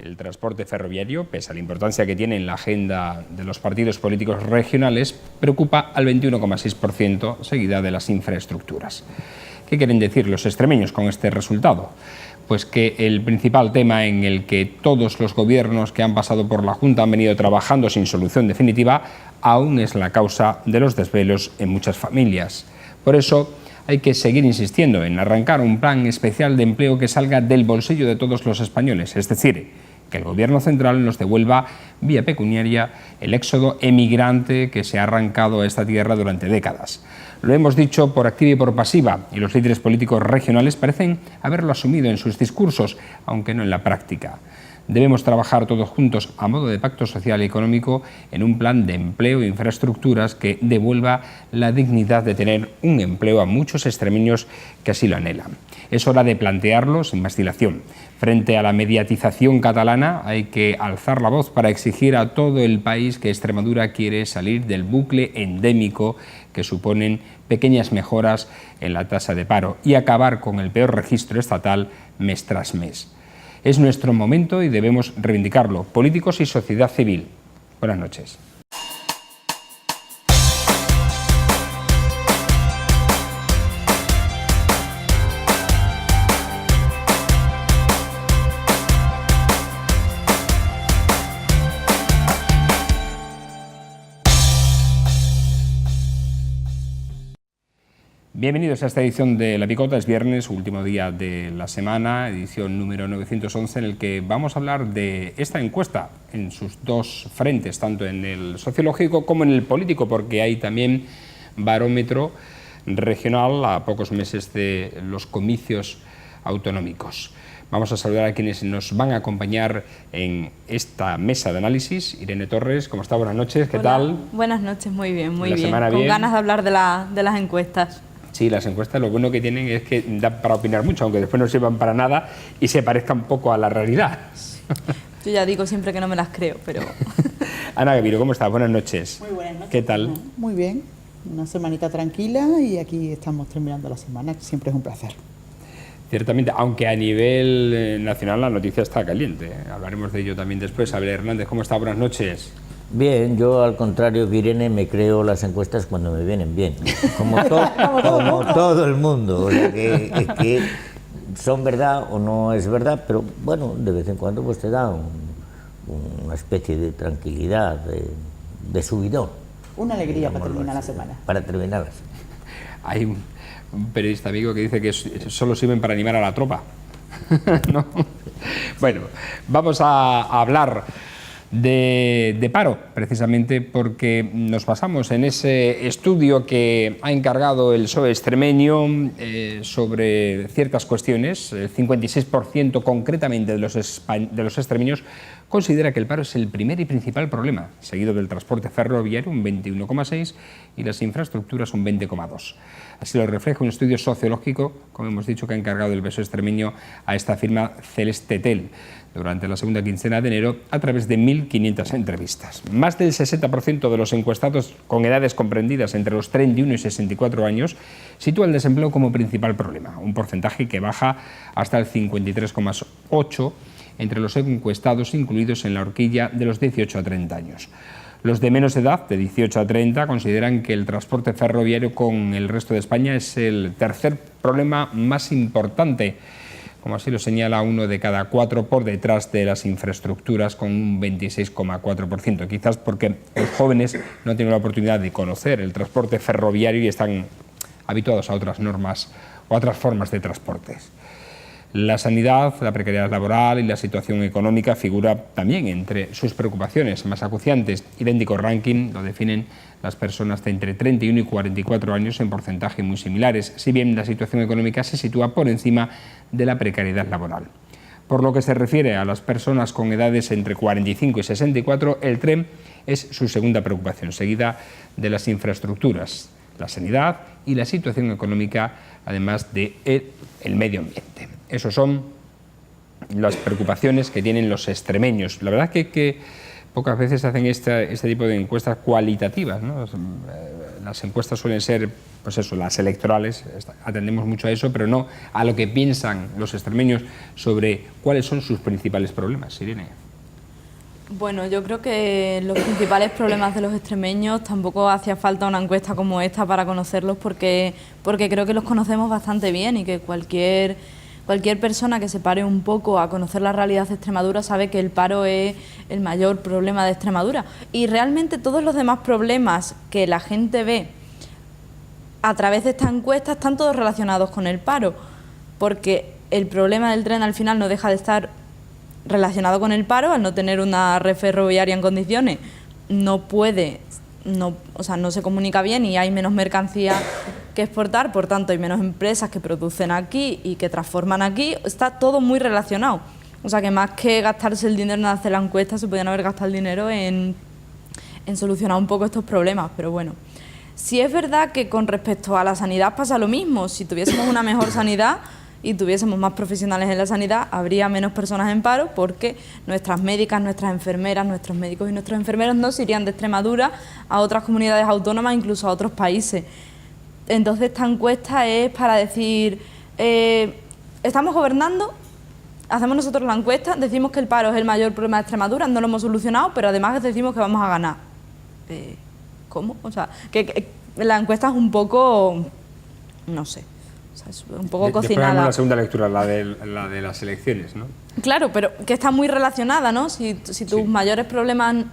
El transporte ferroviario, pese a la importancia que tiene en la agenda de los partidos políticos regionales, preocupa al 21,6%, seguida de las infraestructuras. ¿Qué quieren decir los extremeños con este resultado? Pues que el principal tema en el que todos los gobiernos que han pasado por la Junta han venido trabajando sin solución definitiva aún es la causa de los desvelos en muchas familias. Por eso hay que seguir insistiendo en arrancar un plan especial de empleo que salga del bolsillo de todos los españoles, es decir, que el Gobierno central nos devuelva vía pecuniaria el éxodo emigrante que se ha arrancado a esta tierra durante décadas. Lo hemos dicho por activa y por pasiva, y los líderes políticos regionales parecen haberlo asumido en sus discursos, aunque no en la práctica. Debemos trabajar todos juntos a modo de pacto social y económico en un plan de empleo e infraestructuras que devuelva la dignidad de tener un empleo a muchos extremeños que así lo anhelan. Es hora de plantearlo sin más dilación. Frente a la mediatización catalana hay que alzar la voz para exigir a todo el país que Extremadura quiere salir del bucle endémico que suponen pequeñas mejoras en la tasa de paro y acabar con el peor registro estatal mes tras mes. Es nuestro momento y debemos reivindicarlo, políticos y sociedad civil. Buenas noches. Bienvenidos a esta edición de La Picota. Es viernes, último día de la semana, edición número 911, en el que vamos a hablar de esta encuesta en sus dos frentes, tanto en el sociológico como en el político, porque hay también barómetro regional a pocos meses de los comicios autonómicos. Vamos a saludar a quienes nos van a acompañar en esta mesa de análisis. Irene Torres, ¿cómo está? Buenas noches, ¿qué tal? Buenas noches, muy bien, muy bien. Semana Con bien. ganas de hablar de las encuestas. Sí, las encuestas lo bueno que tienen es que da para opinar mucho, aunque después no sirvan para nada y se parezcan un poco a la realidad. Yo ya digo siempre que no me las creo, pero... Ana Gavirio, ¿cómo estás? Buenas noches. Muy buenas noches. ¿Qué tal? Muy bien, una semanita tranquila y aquí estamos terminando la semana, que siempre es un placer. Ciertamente, aunque a nivel nacional la noticia está caliente. Hablaremos de ello también después. Abel Hernández, ¿cómo está? Buenas noches. Bien, yo al contrario que Irene me creo las encuestas cuando me vienen bien, como todo el mundo, o sea que son verdad o no es verdad, pero bueno, de vez en cuando pues te da una especie de tranquilidad, de subidón. Una alegría para terminar la semana. Para terminarlas. Hay un periodista amigo que dice que solo sirven para animar a la tropa. ¿No? Bueno, vamos a hablar de paro, precisamente porque nos basamos en ese estudio que ha encargado el PSOE extremeño sobre ciertas cuestiones. El 56% concretamente de los extremeños considera que el paro es el primer y principal problema, seguido del transporte ferroviario, un 21,6%, y las infraestructuras, un 20,2%. Así lo refleja un estudio sociológico, como hemos dicho, que ha encargado el PSOE extremeño a esta firma Celestetel durante la segunda quincena de enero a través de 1.500 entrevistas. Más del 60% de los encuestados con edades comprendidas entre los 31 y 64 años sitúa el desempleo como principal problema, un porcentaje que baja hasta el 53,8% entre los encuestados incluidos en la horquilla de los 18 a 30 años. Los de menos edad, de 18 a 30, consideran que el transporte ferroviario con el resto de España es el tercer problema más importante, como así lo señala 1 de cada 4, por detrás de las infraestructuras, con un 26,4%. Quizás porque los jóvenes no tienen la oportunidad de conocer el transporte ferroviario y están habituados a otras normas o a otras formas de transportes. La sanidad, la precariedad laboral y la situación económica figura también entre sus preocupaciones más acuciantes. Idéntico ranking lo definen las personas de entre 31 y 44 años en porcentaje muy similares, si bien la situación económica se sitúa por encima de la precariedad laboral. Por lo que se refiere a las personas con edades entre 45 y 64, el tren es su segunda preocupación, seguida de las infraestructuras, la sanidad y la situación económica, además de el medio ambiente. Esas son las preocupaciones que tienen los extremeños. La verdad es que pocas veces hacen este tipo de encuestas cualitativas, ¿no? las encuestas suelen ser, pues eso, las electorales, atendemos mucho a eso, pero no a lo que piensan los extremeños sobre cuáles son sus principales problemas. Irene. Bueno, yo creo que los principales problemas de los extremeños tampoco hacía falta una encuesta como esta para conocerlos porque creo que los conocemos bastante bien y que cualquier persona que se pare un poco a conocer la realidad de Extremadura sabe que el paro es el mayor problema de Extremadura. Y realmente todos los demás problemas que la gente ve a través de esta encuesta están todos relacionados con el paro, porque el problema del tren al final no deja de estar relacionado con el paro. Al no tener una red ferroviaria en condiciones, no se comunica bien y hay menos mercancía que exportar, por tanto hay menos empresas que producen aquí y que transforman aquí. Está todo muy relacionado. O sea que más que gastarse el dinero en hacer la encuesta, se podían haber gastado el dinero en solucionar un poco estos problemas, pero bueno. Sí es verdad que con respecto a la sanidad pasa lo mismo. Si tuviésemos una mejor sanidad y tuviésemos más profesionales en la sanidad, habría menos personas en paro, porque nuestras médicas, nuestras enfermeras, nuestros médicos y nuestros enfermeros no se irían de Extremadura a otras comunidades autónomas, incluso a otros países. Entonces esta encuesta es para decir, estamos gobernando, hacemos nosotros la encuesta, decimos que el paro es el mayor problema de Extremadura, no lo hemos solucionado, pero además decimos que vamos a ganar. ¿Cómo? O sea, que la encuesta es un poco, no sé, o sea, es un poco cocinada. La segunda lectura, la de las elecciones, ¿no? Claro, pero que está muy relacionada, ¿no? Si tus mayores problemas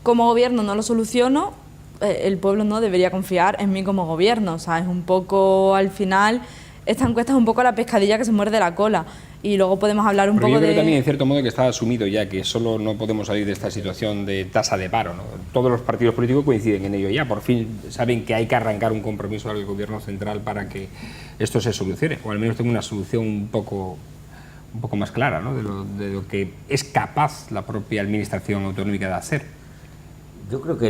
como gobierno no los soluciono, el pueblo no debería confiar en mí como gobierno. O sea, es un poco, al final, esta encuesta es un poco la pescadilla que se muerde la cola. Y luego podemos hablar un poco yo creo de... también, en cierto modo, que está asumido ya que solo no podemos salir de esta situación de tasa de paro, ¿no? Todos los partidos políticos coinciden en ello ya. Por fin saben que hay que arrancar un compromiso al gobierno central para que esto se solucione, o al menos tenga una solución un poco más clara, ¿no? de lo que es capaz la propia administración autonómica de hacer. Yo creo que,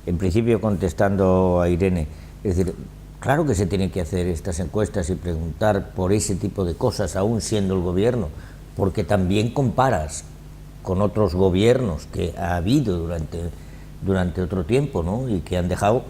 en principio contestando a Irene, es decir, claro que se tienen que hacer estas encuestas y preguntar por ese tipo de cosas, aún siendo el gobierno, porque también comparas con otros gobiernos que ha habido durante otro tiempo, ¿no? Y que han dejado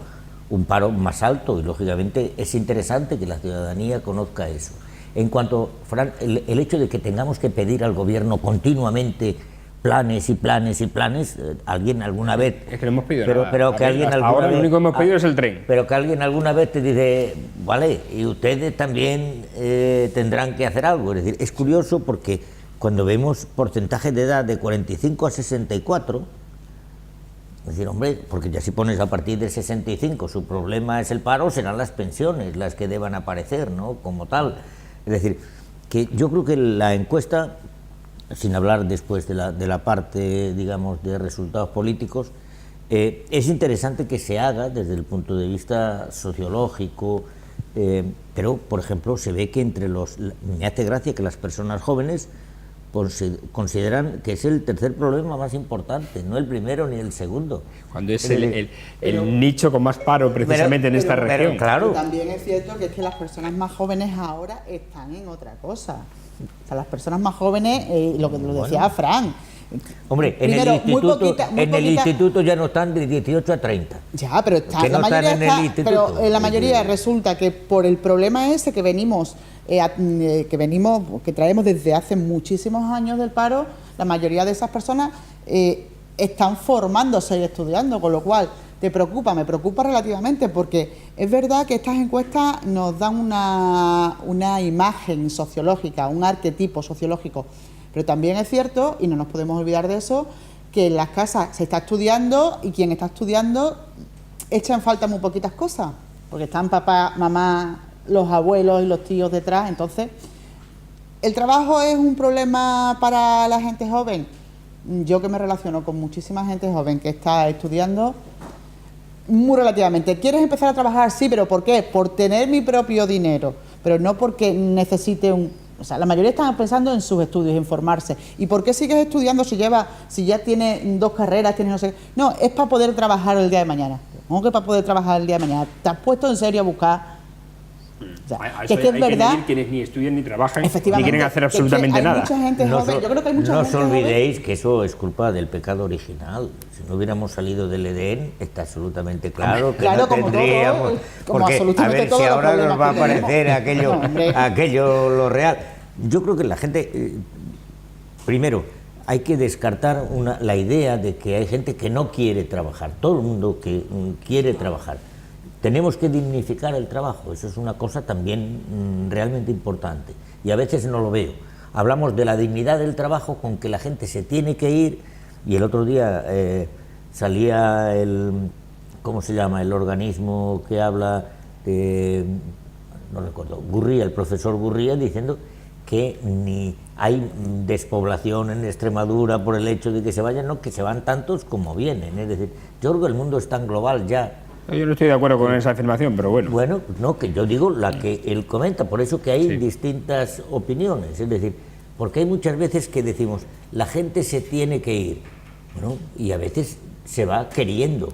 un paro más alto, y lógicamente es interesante que la ciudadanía conozca eso. En cuanto, Fran, el hecho de que tengamos que pedir al gobierno continuamente planes y planes y planes, alguien alguna vez... Es que no hemos pedido pero, nada. Pero que alguien alguna ahora vez, lo único que hemos pedido es el tren. Pero que alguien alguna vez te dice, vale, y ustedes también tendrán que hacer algo. Es decir, es curioso porque cuando vemos porcentaje de edad de 45 a 64, es decir, hombre, porque ya si pones a partir de 65, su problema es el paro, serán las pensiones las que deban aparecer, ¿no? Como tal. Es decir, que yo creo que la encuesta, sin hablar después de la parte, digamos, de resultados políticos, es interesante que se haga desde el punto de vista sociológico, pero, por ejemplo, se ve que me hace gracia que las personas jóvenes consideran que es el tercer problema más importante, no el primero ni el segundo. Cuando es el nicho con más paro precisamente en esta región. Pero, claro. Pero también es cierto que es que las personas más jóvenes ahora están en otra cosa. O sea, las personas más jóvenes, lo que lo decía Fran. Hombre, Primero, en el instituto ya no están de 18 a 30. Ya, pero está, no la mayoría resulta que por el problema ese que que traemos desde hace muchísimos años del paro, la mayoría de esas personas están formándose y estudiando, con lo cual me preocupa relativamente, porque es verdad que estas encuestas nos dan una imagen sociológica, un arquetipo sociológico, pero también es cierto, y no nos podemos olvidar de eso, que en las casas se está estudiando y quien está estudiando echa en falta muy poquitas cosas, porque están papá, mamá, los abuelos y los tíos detrás. Entonces, ¿el trabajo es un problema para la gente joven? Yo que me relaciono con muchísima gente joven que está estudiando, muy relativamente. ¿Quieres empezar a trabajar? Sí, pero ¿por qué? Por tener mi propio dinero, pero no porque necesite O sea, la mayoría están pensando en sus estudios, en formarse. ¿Y por qué sigues estudiando si ya tienes 2 carreras, tienes no sé qué? No, es para poder trabajar el día de mañana. ¿Cómo que para poder trabajar el día de mañana? ¿Te has puesto en serio a buscar O sea, A que eso es hay que verdad. añadir quienes ni estudian ni trabajan ni Efectivamente, quieren hacer que es que absolutamente hay nada. mucha gente No, joven, yo creo que hay mucha no os gente joven. olvidéis que eso es culpa del pecado original. Si no hubiéramos salido del Edén, está absolutamente claro que Claro, no como todo, tendríamos. como Porque, a absolutamente ver, todos si los ahora problemas nos va a que tenemos. parecer aquello, No, hombre. aquello lo real. Yo creo que la gente, primero, hay que descartar la idea de que hay gente que no quiere trabajar. Todo el mundo que quiere trabajar. Tenemos que dignificar el trabajo, eso es una cosa también realmente importante, y a veces no lo veo. Hablamos de la dignidad del trabajo con que la gente se tiene que ir, y el otro día salía ¿cómo se llama?, el organismo que habla de, no recuerdo, Gurría, el profesor Gurría, diciendo que ni hay despoblación en Extremadura por el hecho de que se vayan, no, que se van tantos como vienen. Es decir, yo creo que el mundo es tan global ya. Yo no estoy de acuerdo con esa afirmación, pero bueno. Bueno, no, que yo digo la que él comenta, por eso que hay Sí. distintas opiniones, es decir, porque hay muchas veces que decimos, la gente se tiene que ir, bueno, y a veces se va queriendo,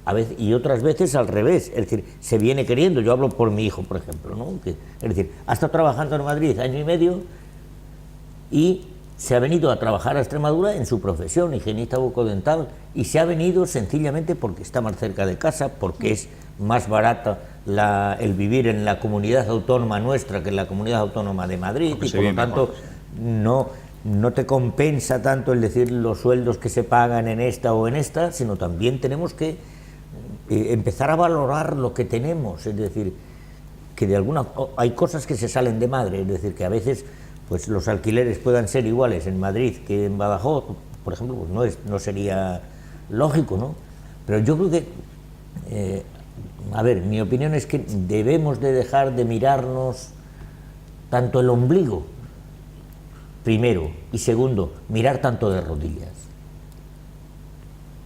a veces, y otras veces al revés, es decir, se viene queriendo. Yo hablo por mi hijo, por ejemplo, ¿no? Es decir, ha estado trabajando en Madrid año y medio y se ha venido a trabajar a Extremadura en su profesión, higienista bucodental, y se ha venido sencillamente porque está más cerca de casa, porque es más barata el vivir en la comunidad autónoma nuestra que en la comunidad autónoma de Madrid, Porque y se por lo vive tanto no te compensa tanto el decir los sueldos que se pagan en esta o en esta, sino también tenemos que empezar a valorar lo que tenemos, es decir, que de hay cosas que se salen de madre, es decir, que a veces pues los alquileres puedan ser iguales en Madrid que en Badajoz, por ejemplo, pues no sería lógico, ¿no? Pero yo creo que, a ver, mi opinión es que debemos de dejar de mirarnos tanto el ombligo, primero, y segundo, mirar tanto de rodillas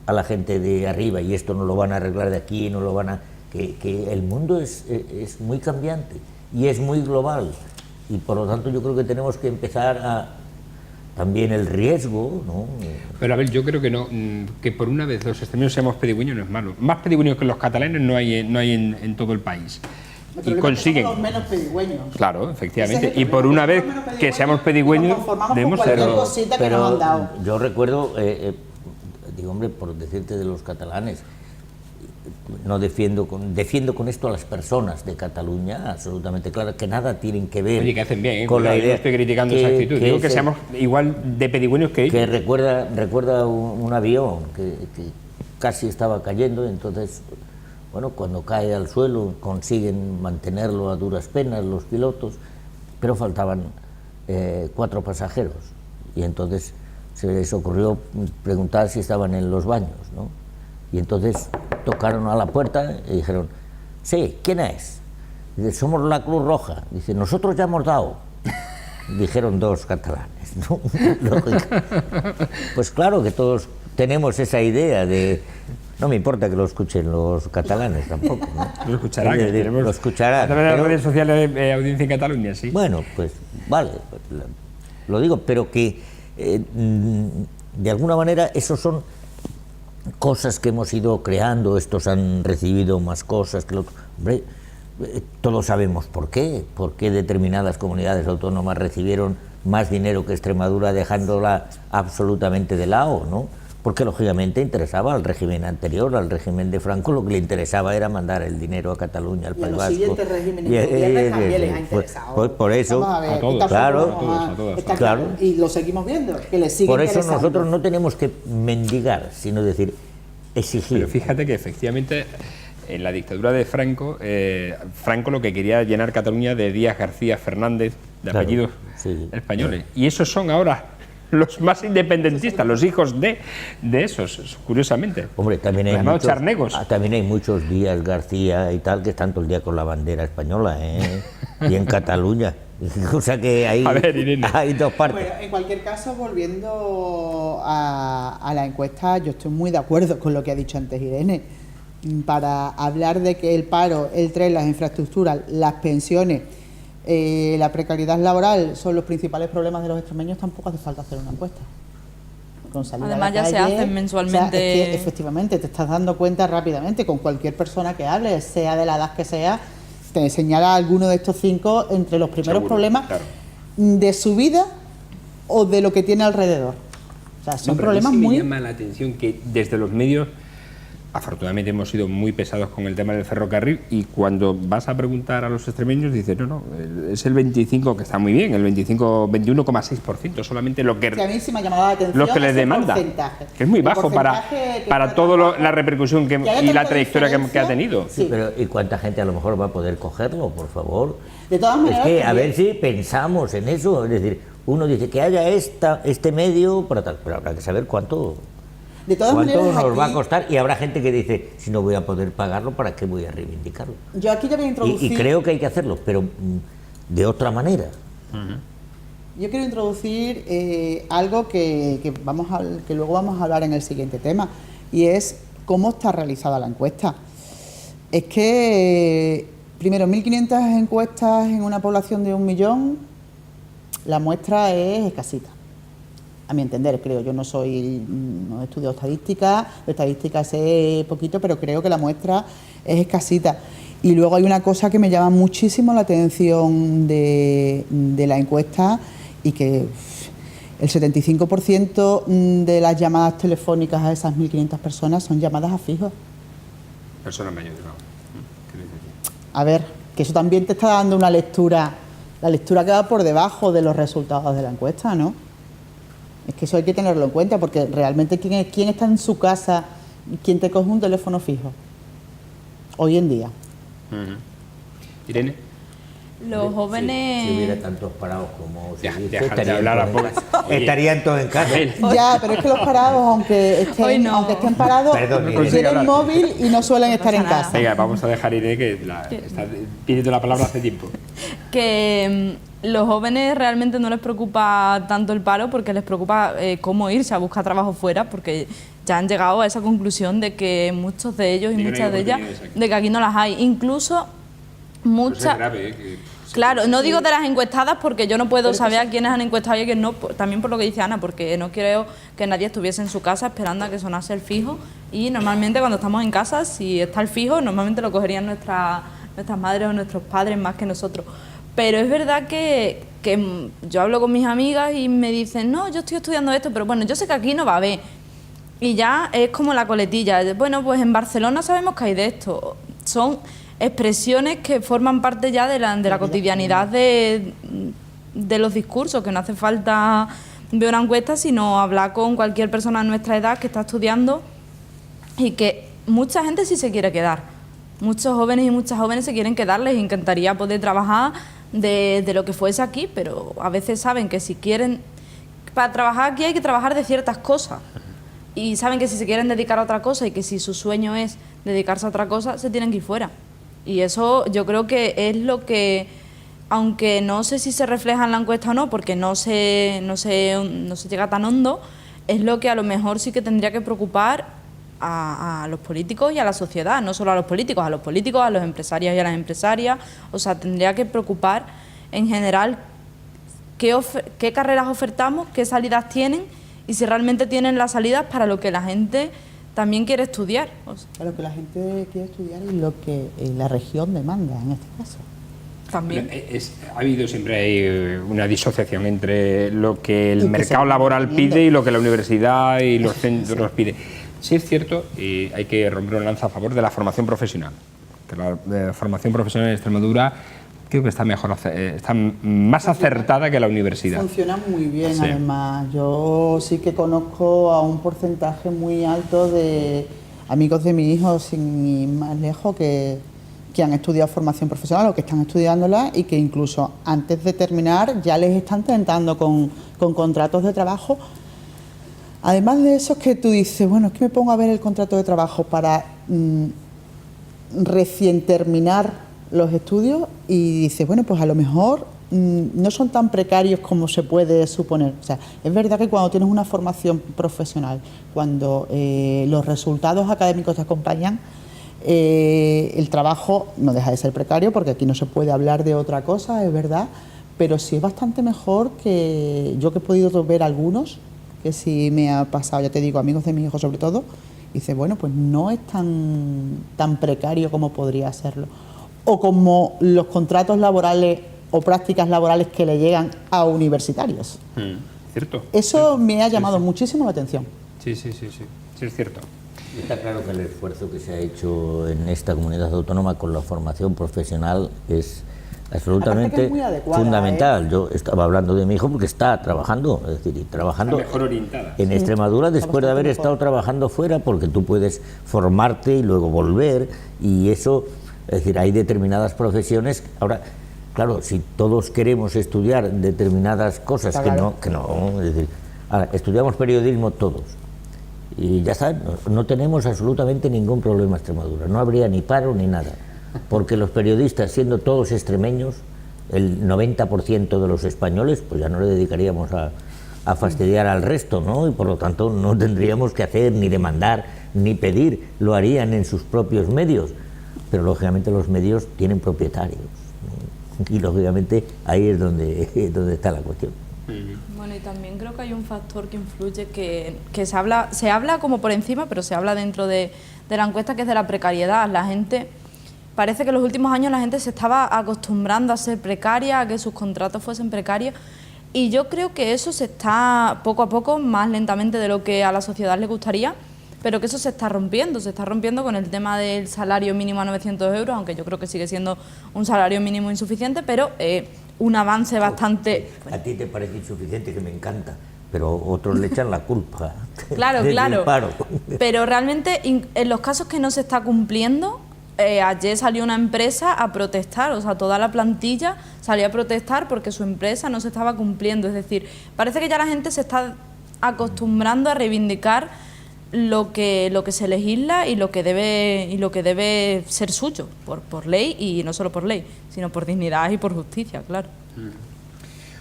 a la gente de arriba, y esto no lo van a arreglar de aquí, no lo van a... que el mundo es muy cambiante y es muy global, y por lo tanto yo creo que tenemos que empezar a... También el riesgo, ¿no? Pero a ver, yo creo que no, que por una vez los extremeños seamos pedigüeños no es malo. Más pedigüeños que los catalanes no hay en todo el país. Y consiguen... Somos los menos pedigüeños. Claro, efectivamente. Ese es el Y por una vez problema, somos menos que seamos pedigüeños, pedigüeños, nos conformamos debemos con ser... cualquier cosita que nos han dado. Yo recuerdo, digo, hombre, por decirte de los catalanes, no defiendo con esto a las personas de Cataluña, absolutamente claro, que nada tienen que ver. Oye, que hacen bien, con la yo no idea estoy criticando esa actitud. Digo que seamos igual de pedigüeños que ellos. que recuerda un avión que casi estaba cayendo, y entonces, bueno, cuando cae al suelo consiguen mantenerlo a duras penas los pilotos, pero faltaban 4 pasajeros, y entonces se les ocurrió preguntar si estaban en los baños, ¿no? Y entonces tocaron a la puerta y dijeron, sí, ¿quién es? Dice, somos la Cruz Roja. Dice, nosotros ya hemos dado. Dijeron 2 catalanes, ¿no? Lógico. Pues claro que todos tenemos esa idea de... No me importa que lo escuchen los catalanes tampoco, ¿no? Lo escucharán, Es decir, lo escucharán. A través de las pero- redes sociales de audiencia en Cataluña, sí. Bueno, pues vale, pues, lo digo, pero que de alguna manera esos son cosas que hemos ido creando, estos han recibido más cosas que lo otro. Hombre, todos sabemos por qué determinadas comunidades autónomas recibieron más dinero que Extremadura, dejándola absolutamente de lado, ¿no? Porque lógicamente interesaba al régimen anterior, al régimen de Franco, lo que le interesaba era mandar el dinero a Cataluña, al Y a País los Vasco. siguientes regímenes de gobierno también les ha interesado. Pues por eso, Vamos a ver, A todos, tampoco claro, vamos a todos, está claro. Y lo seguimos viendo, que les sigue por eso interesando. nosotros no tenemos que mendigar, sino decir, exigir. Pero fíjate que efectivamente en la dictadura de Franco, Franco lo que quería llenar Cataluña de Díaz García Fernández, de Claro, apellidos sí. españoles. Y esos son ahora los más independentistas, los hijos de esos, curiosamente. Hombre, también hay, Los llamados muchos, charnegos. también hay muchos Díaz García y tal que están todo el día con la bandera española, ¿eh? Y en Cataluña. O sea que hay, A ver, Irene. hay 2 partes. Bueno, en cualquier caso, volviendo a la encuesta, yo estoy muy de acuerdo con lo que ha dicho antes Irene. Para hablar de que el paro, el tren, las infraestructuras, las pensiones, la precariedad laboral son los principales problemas de los extremeños, tampoco hace falta hacer una encuesta. Con salir a la Además, ya se calle, hacen mensualmente. o sea, es que efectivamente te estás dando cuenta rápidamente con cualquier persona que hable, sea de la edad que sea, te señala alguno de estos 5 entre los primeros Seguro, problemas claro. de su vida o de lo que tiene alrededor. O sea, son pero a mí problemas sí muy... me llama la atención que desde los medios, afortunadamente hemos sido muy pesados con el tema del ferrocarril, y cuando vas a preguntar a los extremeños dices, no, es el 25, que está muy bien, el 21,6%, solamente lo que, Sí, a mí sí me ha llamado la atención los que les ese demanda, porcentaje. que es muy El bajo para porcentaje que para está toda trabajando, la repercusión que haya y la tanta trayectoria que ha diferencia. tenido. Sí. Pero ¿y cuánta gente a lo mejor va a poder cogerlo, por favor? De todas Es maneras, que a también- ver si pensamos en eso, es decir, uno dice que haya este medio para tal, pero habrá que saber cuánto maneras, nos va a aquí- costar, y habrá gente que dice, si no voy a poder pagarlo, ¿para qué voy a reivindicarlo? Yo aquí ya voy a introducir... Y creo que hay que hacerlo, pero de otra manera. Yo quiero introducir algo que luego vamos a hablar en el siguiente tema, y es cómo está realizada la encuesta. Es que, primero, 1.500 encuestas en una población de 1 millón, la muestra es escasita. A mi entender, creo. Yo no he estudiado estadística, de estadística sé poquito, pero creo que la muestra es escasita. Y luego hay una cosa que me llama muchísimo la atención de la encuesta, y que el 75% de las llamadas telefónicas a esas 1.500 personas son llamadas a fijos. Personas mayores, no. ¿Qué le dices? A ver, que eso también te está dando una lectura, la lectura que va por debajo de los resultados de la encuesta, ¿no? Es que eso hay que tenerlo en cuenta, porque realmente ¿quién está en su casa, quién te coge un teléfono fijo hoy en día? Irene, Los jóvenes... Si hubiera tantos parados como se dice, deja de hablar a poco. Oye, estarían todos en casa. Ángel, Ya, pero es que los parados, aunque Hoy estén, no. aunque estén parados, Perdón, no consigue tienen hablar. móvil y no suelen estar en pasa nada. casa. venga, vamos a dejar a Irene, que está pidiendo la palabra hace tiempo. Que los jóvenes realmente no les preocupa tanto el paro, porque les preocupa cómo irse a buscar trabajo fuera, porque ya han llegado a esa conclusión de que muchos de ellos y De que no hay muchas de ellas, oportunidades aquí. de que aquí no las hay. Incluso Pues es muchas... grave, Claro, no digo de las encuestadas porque yo no puedo saber a quiénes han encuestado y a quiénes no, también por lo que dice Ana, porque no creo que nadie estuviese en su casa esperando a que sonase el fijo, y normalmente cuando estamos en casa, si está el fijo, normalmente lo cogerían nuestras madres o nuestros padres más que nosotros. Pero es verdad que yo hablo con mis amigas y me dicen, no, yo estoy estudiando esto, pero bueno, yo sé que aquí no va a haber. Y ya es como la coletilla, bueno, pues en Barcelona sabemos que hay de esto. Son expresiones que forman parte ya de la cotidianidad de los discursos, que no hace falta ver una encuesta, sino hablar con cualquier persona de nuestra edad que está estudiando, y que mucha gente sí se quiere quedar. Muchos jóvenes y muchas jóvenes se quieren quedar, les encantaría poder trabajar de lo que fuese aquí, pero a veces saben que si quieren, para trabajar aquí hay que trabajar de ciertas cosas, y saben que si se quieren dedicar a otra cosa y que si su sueño es dedicarse a otra cosa, se tienen que ir fuera. Y eso yo creo que es lo que, aunque no sé si se refleja en la encuesta o no, porque no se llega tan hondo, es lo que a lo mejor sí que tendría que preocupar a los políticos y a la sociedad, no solo a los políticos, a los empresarios y a las empresarias. O sea, tendría que preocupar en general qué carreras ofertamos, qué salidas tienen, y si realmente tienen las salidas para lo que la gente también quiere estudiar. O sea, Para lo que la gente quiere estudiar y lo que la región demanda en este caso. también. Ha habido siempre una disociación entre lo que el Y que mercado se laboral recomienda. pide y lo que la universidad y los centros piden. Sí es cierto, y hay que romper una lanza a favor de la formación profesional, que la formación profesional en Extremadura creo que está está más acertada que la universidad. Funciona muy bien, Sí. además. Yo sí que conozco a un porcentaje muy alto de amigos de mi hijo, sin ir más lejos, que han estudiado formación profesional o que están estudiándola, y que incluso antes de terminar ya les están tentando con contratos de trabajo. Además de eso, es que tú dices, bueno, es que me pongo a ver el contrato de trabajo para recién terminar los estudios, y dices, bueno, pues a lo mejor no son tan precarios como se puede suponer. O sea, es verdad que cuando tienes una formación profesional, cuando los resultados académicos te acompañan, el trabajo no deja de ser precario, porque aquí no se puede hablar de otra cosa, es verdad, pero sí es bastante mejor que yo, que he podido ver algunos, que sí me ha pasado, ya te digo, amigos de mi hijo sobre todo, y dice, bueno, pues no es tan precario como podría serlo. o como los contratos laborales o prácticas laborales que le llegan a universitarios. Cierto. Eso me ha llamado muchísimo la atención. Sí, es cierto. Está claro que el esfuerzo que se ha hecho en esta comunidad autónoma con la formación profesional es absolutamente es muy adecuada, fundamental. Yo estaba hablando de mi hijo porque está trabajando, es decir, y trabajando Está mejor orientada. en Extremadura después de haber bastante estado trabajando fuera, porque tú puedes formarte y luego volver, y eso, es decir, hay determinadas profesiones. Ahora, claro, si todos queremos estudiar determinadas cosas, Está claro. que no, es decir, ahora, estudiamos periodismo todos, y ya está, no tenemos absolutamente ningún problema en Extremadura, no habría ni paro ni nada, porque los periodistas, siendo todos extremeños, el 90% de los españoles, pues ya no le dedicaríamos a fastidiar al resto, ¿no? Y por lo tanto no tendríamos que hacer, ni demandar, ni pedir, lo harían en sus propios medios, pero lógicamente los medios tienen propietarios, ¿no? Y lógicamente ahí es donde está la cuestión. Bueno, y también creo que hay un factor que influye, que se habla como por encima, pero se habla dentro de la encuesta, que es de la precariedad. La gente, parece que en los últimos años la gente se estaba acostumbrando a ser precaria, a que sus contratos fuesen precarios, y yo creo que eso se está poco a poco, más lentamente de lo que a la sociedad le gustaría, pero que eso se está rompiendo con el tema del salario mínimo a 900 euros, aunque yo creo que sigue siendo un salario mínimo insuficiente, pero un avance bastante... A ti te parece insuficiente, que me encanta, pero otros le echan la culpa. Claro, del claro. paro. Pero realmente en los casos que no se está cumpliendo, ayer salió una empresa a protestar, o sea, toda la plantilla salió a protestar porque su empresa no se estaba cumpliendo. Es decir, parece que ya la gente se está acostumbrando a reivindicar lo que se legisla y lo que debe ser suyo por ley, y no solo por ley, sino por dignidad y por justicia, claro.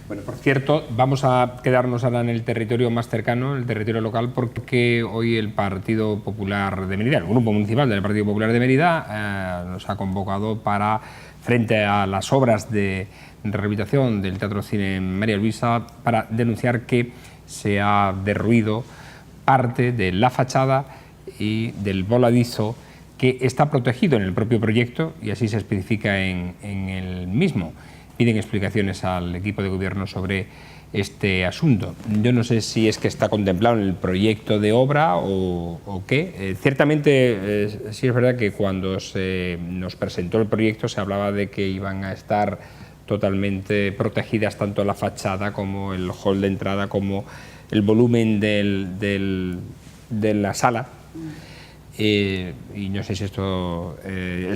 Bueno, por cierto, vamos a quedarnos ahora en el territorio más cercano, el territorio local, porque hoy el Partido Popular de Mérida, el Grupo Municipal del Partido Popular de Mérida, nos ha convocado para, frente a las obras de rehabilitación del Teatro Cine en María Luisa, para denunciar que se ha derruido parte de la fachada y del voladizo que está protegido en el propio proyecto, y así se especifica en el mismo. Piden explicaciones al equipo de gobierno sobre este asunto. Yo no sé si es que está contemplado en el proyecto de obra o qué. Ciertamente sí es verdad que cuando se nos presentó el proyecto se hablaba de que iban a estar totalmente protegidas tanto la fachada como el hall de entrada, como el volumen de la sala, y no sé si esto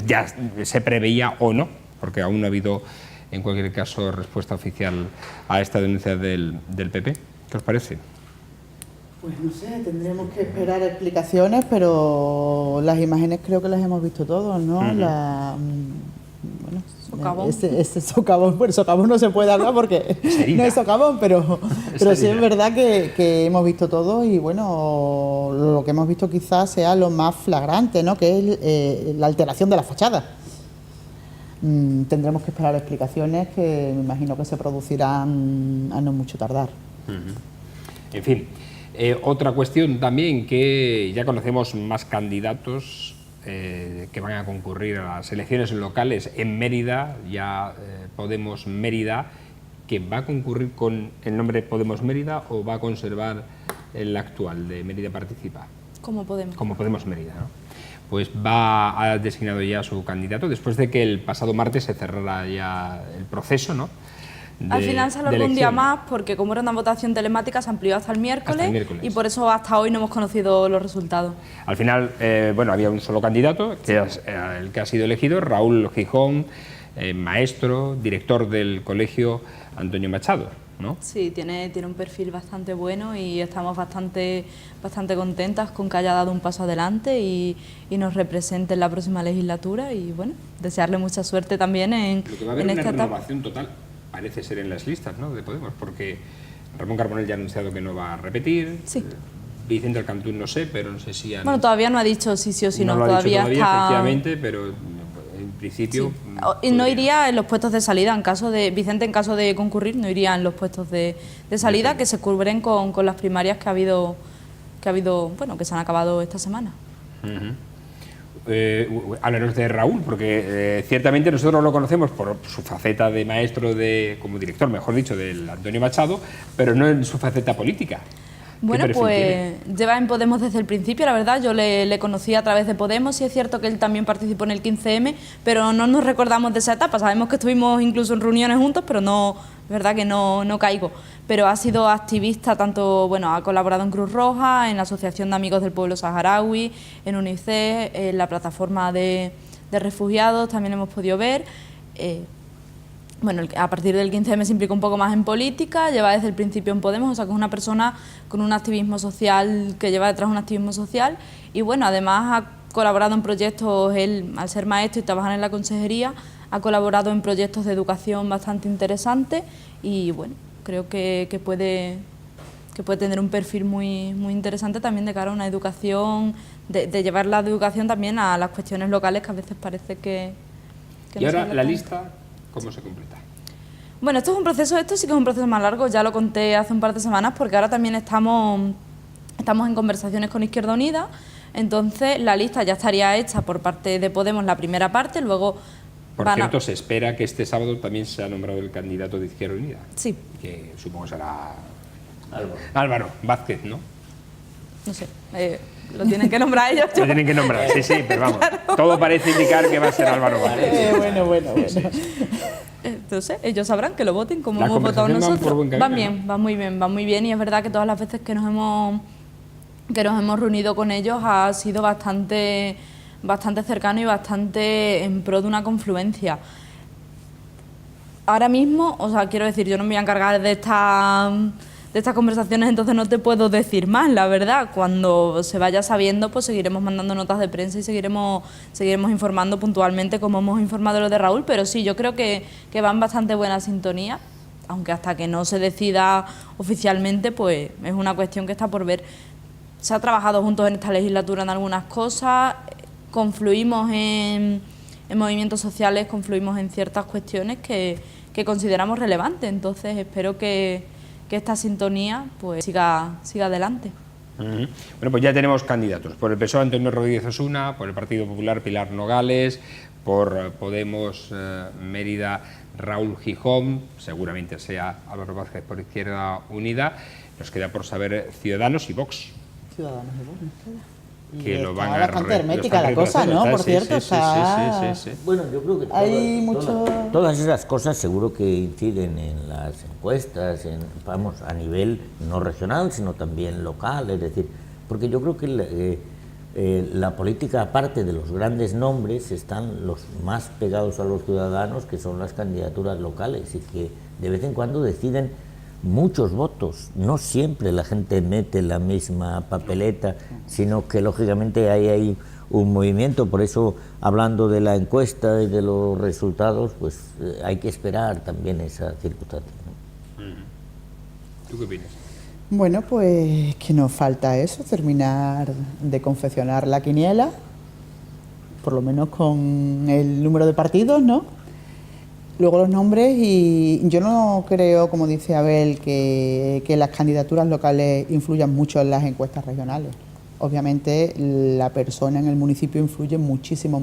ya se preveía o no, porque aún no ha habido, en cualquier caso, respuesta oficial a esta denuncia del PP. ¿Qué os parece? Pues no sé, tendremos que esperar explicaciones, pero las imágenes creo que las hemos visto todos, ¿no? Bueno, Socavón. Ese socavón, bueno, socavón no se puede hablar porque no es socavón, pero sí es verdad que hemos visto todo, y bueno, lo que hemos visto quizás sea lo más flagrante, ¿no? Que es la alteración de la fachada. Tendremos que esperar explicaciones que me imagino que se producirán a no mucho tardar. En fin, otra cuestión también, que ya conocemos más candidatos que van a concurrir a las elecciones locales en Mérida. Ya Podemos Mérida, que va a concurrir con el nombre Podemos Mérida, o va a conservar el actual de Mérida Participa. Como Podemos. Como Podemos Mérida, ¿no? Pues ha designado ya su candidato, después de que el pasado martes se cerrara ya el proceso, ¿no? Al final se alargó un día más, porque como era una votación telemática se amplió hasta el miércoles, y por eso hasta hoy no hemos conocido los resultados. Al final, bueno, había un solo candidato, que es el que ha sido elegido, Raúl Gijón, maestro, director del colegio Antonio Machado, ¿no? Sí, tiene un perfil bastante bueno, y estamos bastante contentas con que haya dado un paso adelante y nos represente en la próxima legislatura, y bueno, desearle mucha suerte también en Lo que va a haber esta una etapa. renovación total, parece ser, en las listas, ¿no?, de Podemos, porque Ramón Carbonell ya ha anunciado que no va a repetir. Sí. Vicente Alcantún no sé, pero no sé si Bueno, todavía no ha dicho si sí o si no, lo ha dicho todavía, está... efectivamente, pero en principio... Sí. No iría en los puestos de salida, Vicente, en caso de concurrir, no iría en los puestos de salida, que se cubren con las primarias que ha habido, bueno, que se han acabado esta semana. Háblanos de Raúl, porque ciertamente nosotros lo conocemos por su faceta de maestro, como director, mejor dicho, del Antonio Machado, pero no en su faceta política. Bueno, pues lleva en Podemos desde el principio, la verdad. Yo le conocí a través de Podemos, y es cierto que él también participó en el 15M, pero no nos recordamos de esa etapa. Sabemos que estuvimos incluso en reuniones juntos, pero no, es verdad que no caigo. Pero ha sido activista, tanto, bueno, ha colaborado en Cruz Roja, en la Asociación de Amigos del Pueblo Saharaui, en UNICEF, en la plataforma de refugiados, también hemos podido ver. Bueno, a partir del 15M se implicó un poco más en política, lleva desde el principio en Podemos, o sea que es una persona con un activismo social, que lleva detrás un activismo social, y bueno, además ha colaborado en proyectos, él, al ser maestro y trabajar en la consejería, ha colaborado en proyectos de educación bastante interesantes, y bueno, creo que puede tener un perfil muy interesante también de cara a una educación, de llevar la educación también a las cuestiones locales, que a veces parece que y ahora la lista, ¿cómo se completa? Bueno, esto sí que es un proceso más largo, ya lo conté hace un par de semanas, porque ahora también estamos en conversaciones con Izquierda Unida. Entonces la lista ya estaría hecha por parte de Podemos, la primera parte, luego... Por cierto, se espera que este sábado también sea nombrado el candidato de Izquierda Unida. Sí. Que supongo será Álvaro Vázquez, ¿no? No sé, lo tienen que nombrar ellos. Lo tienen que nombrar, sí, pero vamos, claro. Todo parece indicar que va a ser Álvaro Vázquez. Bueno. Sí. Entonces, ellos sabrán que lo voten como Las hemos votado nosotros. Van por buen camino, van bien, ¿no? Va muy bien, y es verdad que todas las veces que nos hemos reunido con ellos ha sido bastante cercano y bastante en pro de una confluencia. Ahora mismo, o sea, quiero decir, yo no me voy a encargar de estas conversaciones, entonces no te puedo decir más, la verdad. Cuando se vaya sabiendo, pues seguiremos mandando notas de prensa y seguiremos informando puntualmente, como hemos informado lo de Raúl, pero sí, yo creo que va en bastante buena sintonía, aunque hasta que no se decida oficialmente, pues es una cuestión que está por ver. Se ha trabajado juntos en esta legislatura en algunas cosas, confluimos en movimientos sociales, confluimos en ciertas cuestiones que consideramos relevantes, entonces espero que esta sintonía pues siga adelante. Bueno, pues ya tenemos candidatos. Por el PSOE, Antonio Rodríguez Osuna; por el Partido Popular, Pilar Nogales; por Podemos, Mérida, Raúl Gijón; seguramente sea Álvaro Vázquez por Izquierda Unida. Nos queda por saber Ciudadanos y Vox. Ciudadanos y Vox, nos queda. Que lo van a bastante hermética la cosa, ¿no? Por cierto, sí. Bueno, yo creo que todas esas cosas seguro que inciden en las encuestas, vamos, a nivel no regional, sino también local, es decir, porque yo creo que la política, aparte de los grandes nombres, están los más pegados a los ciudadanos, que son las candidaturas locales, y que de vez en cuando deciden muchos votos. No siempre la gente mete la misma papeleta, sino que lógicamente hay un movimiento. Por eso, hablando de la encuesta y de los resultados, pues hay que esperar también esa circunstancia, ¿no? ¿Tú qué opinas? Bueno, pues que nos falta eso, terminar de confeccionar la quiniela, por lo menos con el número de partidos, ¿no? Luego los nombres, y yo no creo, como dice Abel, que las candidaturas locales influyan mucho en las encuestas regionales. Obviamente la persona en el municipio influye muchísimo,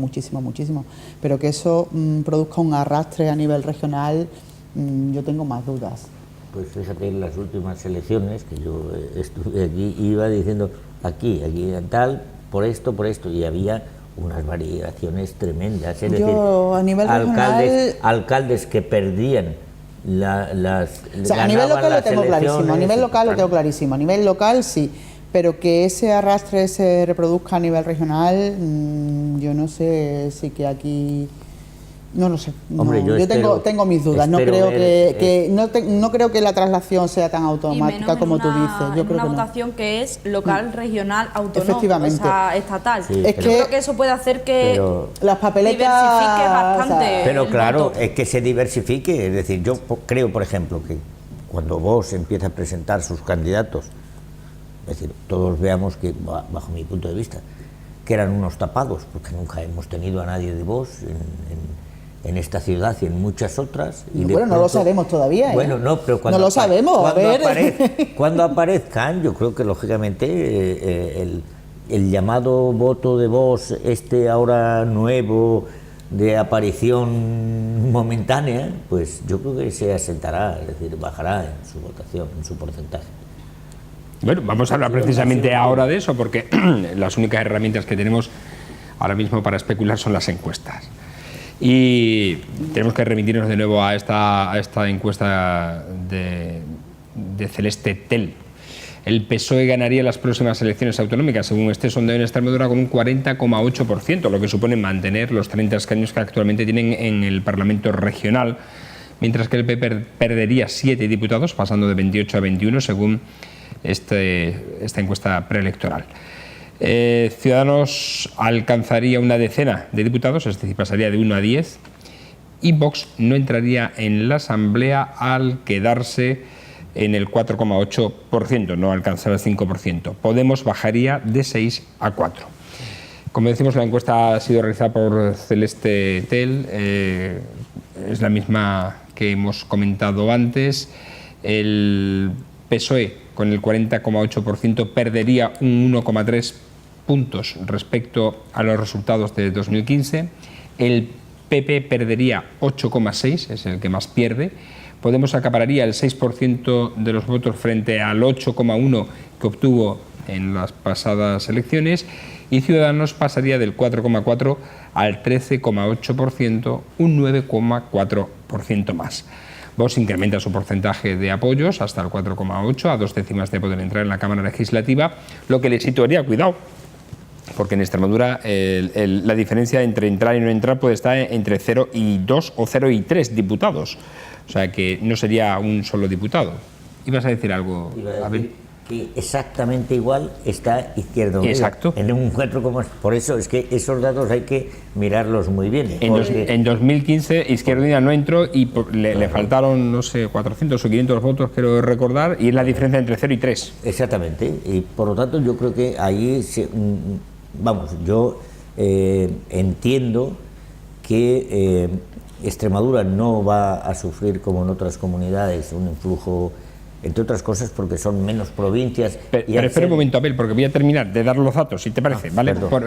pero que eso produzca un arrastre a nivel regional, yo tengo más dudas. Pues fíjate, en las últimas elecciones, que yo estuve allí, iba diciendo aquí tal, por esto, y había unas variaciones tremendas, es decir, a nivel regional, alcaldes que perdían a nivel local lo tengo clarísimo, a nivel local sí, pero que ese arrastre se reproduzca a nivel regional, yo no sé si que aquí... No lo sé. Hombre, yo tengo mis dudas. No creo no creo que la traslación sea tan automática como tú dices. Yo creo una que votación que es local, regional, autonómica, efectivamente, o sea, estatal. Sí, yo creo que eso puede hacer que las papeletas diversifique bastante. Pero claro, voto. es que se diversifique. Es decir, yo creo, por ejemplo, que cuando Vox empieza a presentar sus candidatos, es decir, todos veamos que, bajo mi punto de vista, que eran unos tapados, porque nunca hemos tenido a nadie de Vox en esta ciudad y en muchas otras. Y bueno, no lo sabemos todavía. Bueno, no, pero cuando, no lo sabemos, cuando aparezcan, yo creo que lógicamente el llamado voto de Vox, ahora nuevo, de aparición momentánea, pues yo creo que se asentará, es decir, bajará en su votación, en su porcentaje. Bueno, vamos a hablar precisamente ahora de eso, porque las únicas herramientas que tenemos ahora mismo para especular son las encuestas. Y tenemos que remitirnos de nuevo a esta encuesta de Celeste Tel. El PSOE ganaría las próximas elecciones autonómicas, según este sondeo en Extremadura, con un 40,8%, lo que supone mantener los 30 escaños que actualmente tienen en el Parlamento regional, mientras que el PP perdería 7 diputados, pasando de 28 a 21, según esta encuesta preelectoral. Ciudadanos alcanzaría una decena de diputados, es decir, pasaría de 1 a 10, y Vox no entraría en la Asamblea al quedarse en el 4,8%, no alcanzará el 5%. Podemos bajaría de 6 a 4. Como decimos, la encuesta ha sido realizada por Celeste Tel, es la misma que hemos comentado antes. El PSOE, con el 40,8%, perdería un 1,3 puntos respecto a los resultados de 2015. El PP perdería 8,6, es el que más pierde. Podemos acapararía el 6% de los votos frente al 8,1% que obtuvo en las pasadas elecciones, y Ciudadanos pasaría del 4,4% al 13,8%, un 9,4% más. Vox incrementa su porcentaje de apoyos hasta el 4,8%, a 2 décimas de poder entrar en la Cámara Legislativa, lo que le situaría, cuidado, porque en Extremadura la diferencia entre entrar y no entrar puede estar entre 0 y 2 o 0 y 3 diputados. O sea, que no sería un solo diputado. ¿Ibas a decir algo? Iba a decir que exactamente igual está Izquierda Unida. Exacto. En un encuentro como este. Por eso es que esos datos hay que mirarlos muy bien. En 2015 Izquierda Unida no entró y le faltaron, no sé, 400 o 500 votos, quiero recordar, y es la diferencia entre 0 y 3. Exactamente. Y por lo tanto yo creo que ahí, yo entiendo que Extremadura no va a sufrir, como en otras comunidades, un influjo, entre otras cosas porque son menos provincias. Pero espera un momento, Abel, porque voy a terminar de dar los datos, si te parece, ¿vale? Perdón.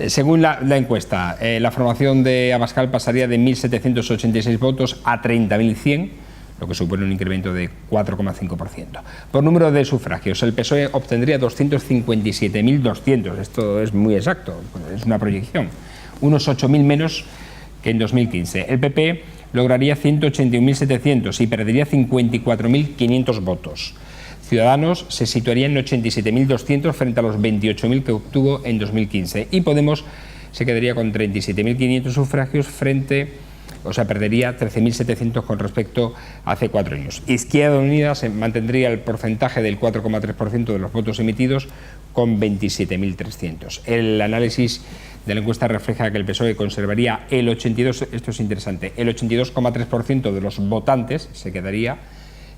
Según la encuesta, la formación de Abascal pasaría de 1.786 votos a 30.100, lo que supone un incremento de 4,5%. Por número de sufragios, el PSOE obtendría 257.200, esto es muy exacto, es una proyección, unos 8.000 menos que en 2015. El PP lograría 181.700 y perdería 54.500 votos. Ciudadanos se situaría en 87.200 frente a los 28.000 que obtuvo en 2015. Y Podemos se quedaría con 37.500 sufragios perdería 13.700 con respecto a hace 4 años. Izquierda Unida se mantendría el porcentaje del 4,3% de los votos emitidos con 27.300. El análisis de la encuesta refleja que el PSOE conservaría el 82,3% de los votantes, se quedaría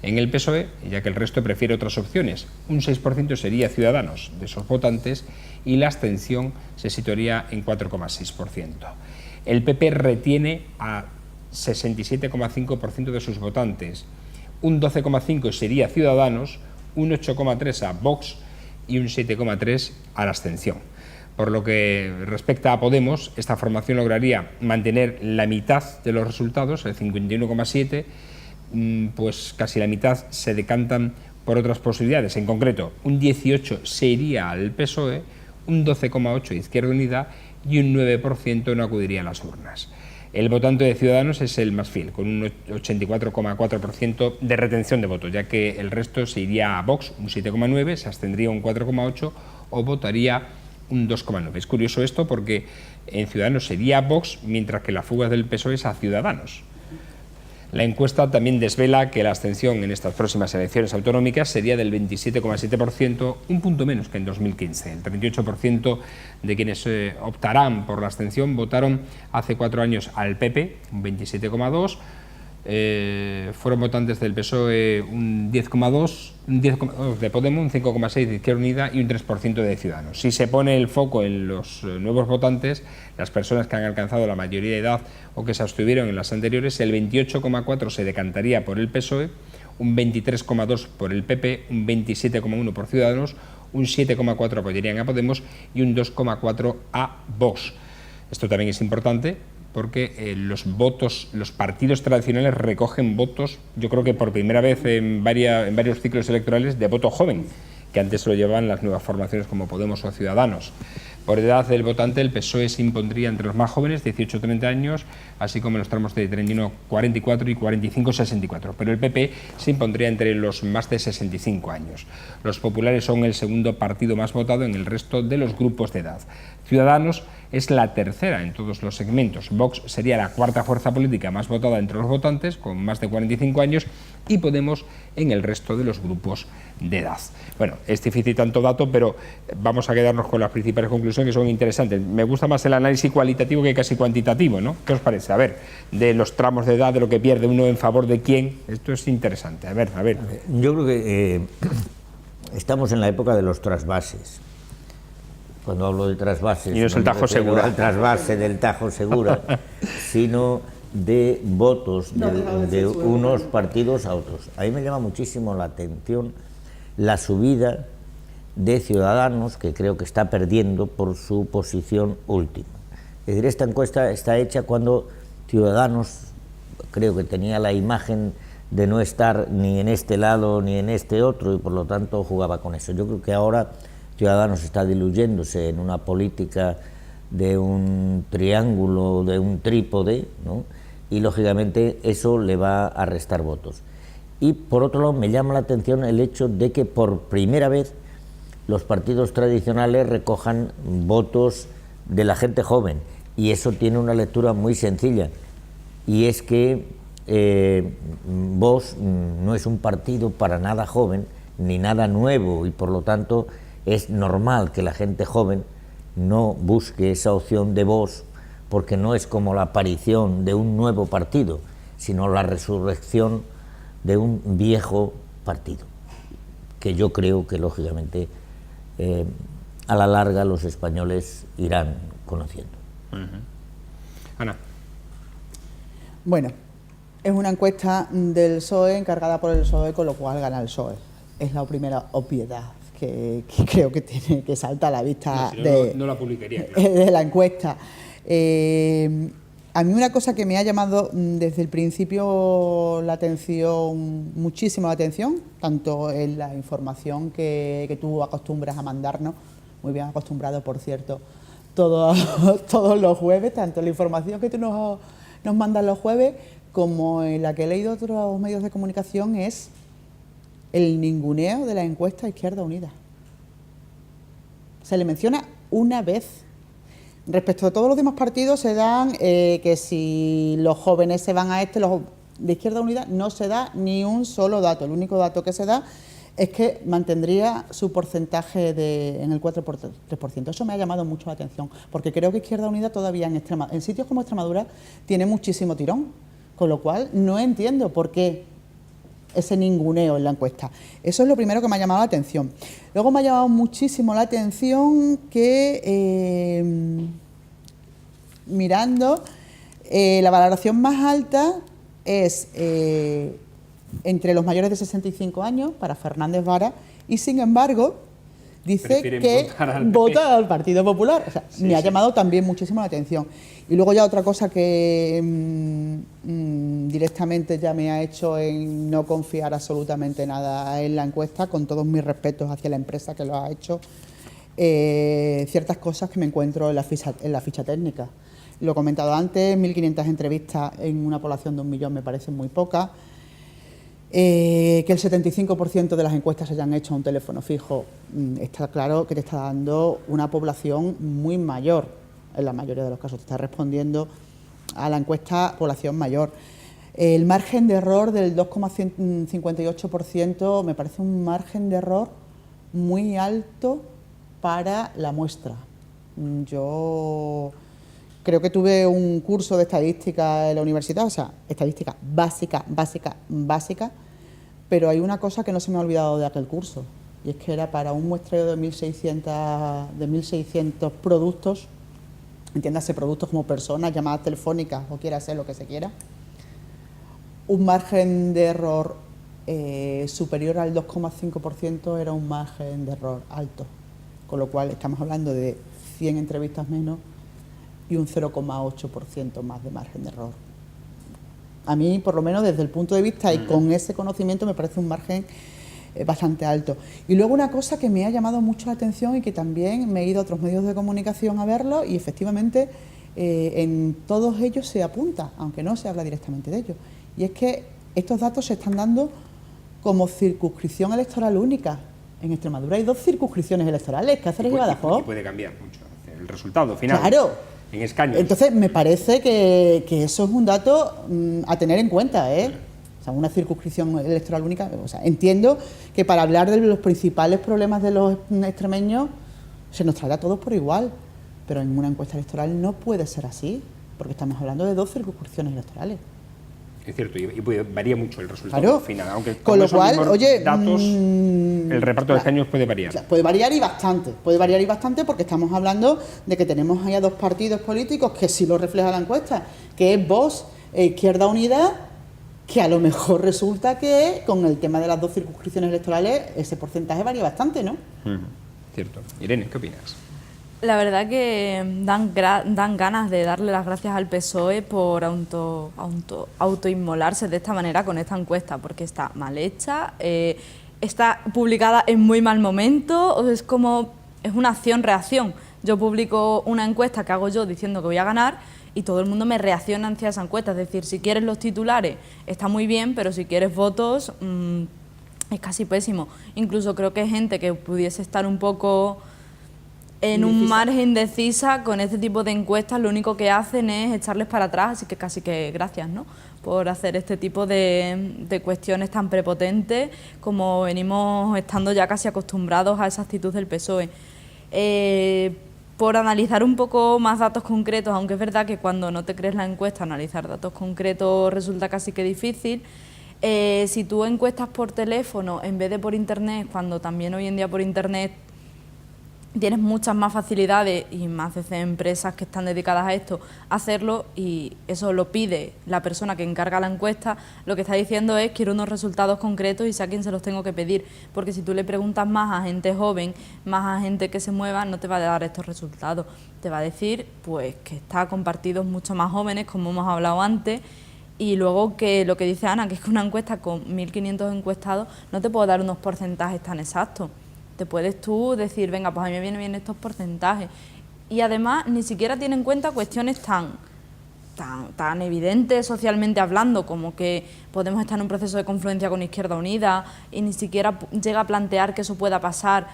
en el PSOE, ya que el resto prefiere otras opciones. Un 6% sería Ciudadanos de esos votantes y la abstención se situaría en 4,6%. El PP retiene a 67,5% de sus votantes, un 12,5% sería Ciudadanos, un 8,3% a Vox y un 7,3% a la abstención. Por lo que respecta a Podemos, esta formación lograría mantener la mitad de los resultados, el 51,7%, pues casi la mitad se decantan por otras posibilidades. En concreto, un 18% se iría al PSOE, un 12,8% a Izquierda Unida y un 9% no acudiría a las urnas. El votante de Ciudadanos es el más fiel, con un 84,4% de retención de votos, ya que el resto se iría a Vox, un 7,9%, se abstendría un 4,8% o votaría un 2,9%. Es curioso esto porque en Ciudadanos sería Vox, mientras que la fuga del PSOE es a Ciudadanos. La encuesta también desvela que la abstención en estas próximas elecciones autonómicas sería del 27,7%, un punto menos que en 2015. El 38% de quienes optarán por la abstención votaron hace 4 años al PP, un 27,2%, fueron votantes del PSOE un 10,2%, de Podemos un 5,6% de Izquierda Unida y un 3% de Ciudadanos. Si se pone el foco en los nuevos votantes, las personas que han alcanzado la mayoría de edad o que se abstuvieron en las anteriores, el 28,4% se decantaría por el PSOE, un 23,2% por el PP, un 27,1% por Ciudadanos un 7,4 apoyarían a Podemos y un 2,4 a Vox. Esto también es importante porque los partidos tradicionales recogen votos, yo creo que por primera vez en varios ciclos electorales, de voto joven, que antes lo llevaban las nuevas formaciones como Podemos o Ciudadanos. Por edad del votante, el PSOE se impondría entre los más jóvenes, 18-30 años, así como en los tramos de 31-44 y 45-64, pero el PP se impondría entre los más de 65 años. Los populares son el segundo partido más votado en el resto de los grupos de edad. Ciudadanos es la tercera en todos los segmentos. Vox sería la cuarta fuerza política más votada entre los votantes, con más de 45 años, y Podemos en el resto de los grupos de edad. Bueno, es difícil tanto dato, pero vamos a quedarnos con las principales conclusiones, que son interesantes. Me gusta más el análisis cualitativo que casi cuantitativo, ¿no? ¿Qué os parece? A ver, de los tramos de edad, de lo que pierde uno en favor de quién. Esto es interesante. A ver. Yo creo que estamos en la época de los trasvases. Cuando hablo de trasvases, y no es el Tajo Segura, el trasvase del Tajo Segura, sino de votos de unos partidos a otros. A mí me llama muchísimo la atención la subida de Ciudadanos, que creo que está perdiendo por su posición última. Es decir, esta encuesta está hecha cuando Ciudadanos creo que tenía la imagen de no estar ni en este lado ni en este otro, y por lo tanto jugaba con eso. Yo creo que ahora Ciudadanos está diluyéndose en una política de un triángulo, de un trípode, ¿no? Y lógicamente eso le va a restar votos. Y por otro lado me llama la atención el hecho de que por primera vez los partidos tradicionales recojan votos de la gente joven, y eso tiene una lectura muy sencilla, y es que Vox no es un partido para nada joven ni nada nuevo, y por lo tanto es normal que la gente joven no busque esa opción de Vox, porque no es como la aparición de un nuevo partido, sino la resurrección de un viejo partido, que yo creo que lógicamente a la larga los españoles irán conociendo. Ana. Bueno, es una encuesta del PSOE encargada por el PSOE, con lo cual gana el PSOE. Es la primera obviedad que creo que tiene que saltar a la vista no la publicaría, claro, de la encuesta. A mí una cosa que me ha llamado desde el principio la atención, muchísimo la atención, tanto en la información que tú acostumbras a mandarnos, muy bien acostumbrado, por cierto, todos los jueves, tanto la información que tú nos mandas los jueves como en la que he leído otros medios de comunicación, es el ninguneo de la encuesta Izquierda Unida. Se le menciona una vez. Respecto a todos los demás partidos se dan que si los jóvenes se van a los de Izquierda Unida no se da ni un solo dato. El único dato que se da es que mantendría su porcentaje en el 4-3%. Eso me ha llamado mucho la atención, porque creo que Izquierda Unida todavía en sitios como Extremadura tiene muchísimo tirón, con lo cual no entiendo por qué ese ninguneo en la encuesta. Eso es lo primero que me ha llamado la atención. Luego me ha llamado muchísimo la atención que, mirando, la valoración más alta es entre los mayores de 65 años para Fernández Vara, y sin embargo dice que vota al Partido Popular. O sea, me ha llamado también muchísimo la atención. Y luego ya otra cosa que directamente ya me ha hecho en no confiar absolutamente nada en la encuesta, con todos mis respetos hacia la empresa que lo ha hecho, ciertas cosas que me encuentro en la ficha técnica. Lo he comentado antes, 1.500 entrevistas en una población de 1 millón me parecen muy pocas. Que el 75% de las encuestas se hayan hecho a un teléfono fijo, está claro que te está dando una población muy mayor. En la mayoría de los casos te está respondiendo a la encuesta población mayor. El margen de error del 2,58% me parece un margen de error muy alto para la muestra. Yo creo que tuve un curso de estadística en la universidad, o sea, estadística básica, pero hay una cosa que no se me ha olvidado de aquel curso, y es que era para un muestreo de 1.600 productos, entiéndase productos como personas, llamadas telefónicas o quiera ser lo que se quiera, un margen de error superior al 2,5% era un margen de error alto, con lo cual estamos hablando de 100 entrevistas menos y un 0,8% más de margen de error. A mí, por lo menos desde el punto de vista y con ese conocimiento, me parece un margen bastante alto. Y luego una cosa que me ha llamado mucho la atención y que también me he ido a otros medios de comunicación a verlo, y efectivamente en todos ellos se apunta, aunque no se habla directamente de ello, y es que estos datos se están dando como circunscripción electoral única. En Extremadura hay 2 circunscripciones electorales, Cáceres y Badajoz. Y puede cambiar mucho el resultado final. Claro. En escaños. Entonces, me parece que eso es un dato a tener en cuenta, ¿eh? O sea, una circunscripción electoral única. O sea, entiendo que para hablar de los principales problemas de los extremeños se nos trata a todos por igual, pero en una encuesta electoral no puede ser así, porque estamos hablando de 2 circunscripciones electorales. Es cierto, y varía mucho el resultado final, aunque con lo cual, esos oye, datos, el reparto de escaños puede variar. O sea, puede variar y bastante porque estamos hablando de que tenemos ahí a 2 partidos políticos que sí lo refleja la encuesta, que es Vox e Izquierda Unida, que a lo mejor resulta que con el tema de las 2 circunscripciones electorales ese porcentaje varía bastante, ¿no? Cierto. Irene, ¿qué opinas? La verdad que dan ganas de darle las gracias al PSOE por autoinmolarse de esta manera con esta encuesta, porque está mal hecha, está publicada en muy mal momento, es una acción-reacción. Yo publico una encuesta que hago yo diciendo que voy a ganar y todo el mundo me reacciona hacia esa encuesta. Es decir, si quieres los titulares está muy bien, pero si quieres votos es casi pésimo. Incluso creo que hay gente que pudiese estar un poco en un margen indecisa con este tipo de encuestas, lo único que hacen es echarles para atrás, así que casi que gracias, ¿no?, por hacer este tipo de cuestiones tan prepotentes como venimos estando ya casi acostumbrados a esa actitud del PSOE. Por analizar un poco más datos concretos, aunque es verdad que cuando no te crees la encuesta, analizar datos concretos resulta casi que difícil. Si tú encuestas por teléfono en vez de por internet, cuando también hoy en día por internet tienes muchas más facilidades y más de empresas que están dedicadas a esto, hacerlo, y eso lo pide la persona que encarga la encuesta, lo que está diciendo es quiero unos resultados concretos y sé a quién se los tengo que pedir, porque si tú le preguntas más a gente joven, más a gente que se mueva, no te va a dar estos resultados, te va a decir pues que está con partidos mucho más jóvenes, como hemos hablado antes, y luego que lo que dice Ana, que es que una encuesta con 1.500 encuestados no te puedo dar unos porcentajes tan exactos. Te puedes tú decir, venga, pues a mí me vienen bien estos porcentajes. Y además ni siquiera tiene en cuenta cuestiones tan evidentes socialmente hablando, como que podemos estar en un proceso de confluencia con Izquierda Unida, y ni siquiera llega a plantear que eso pueda pasar,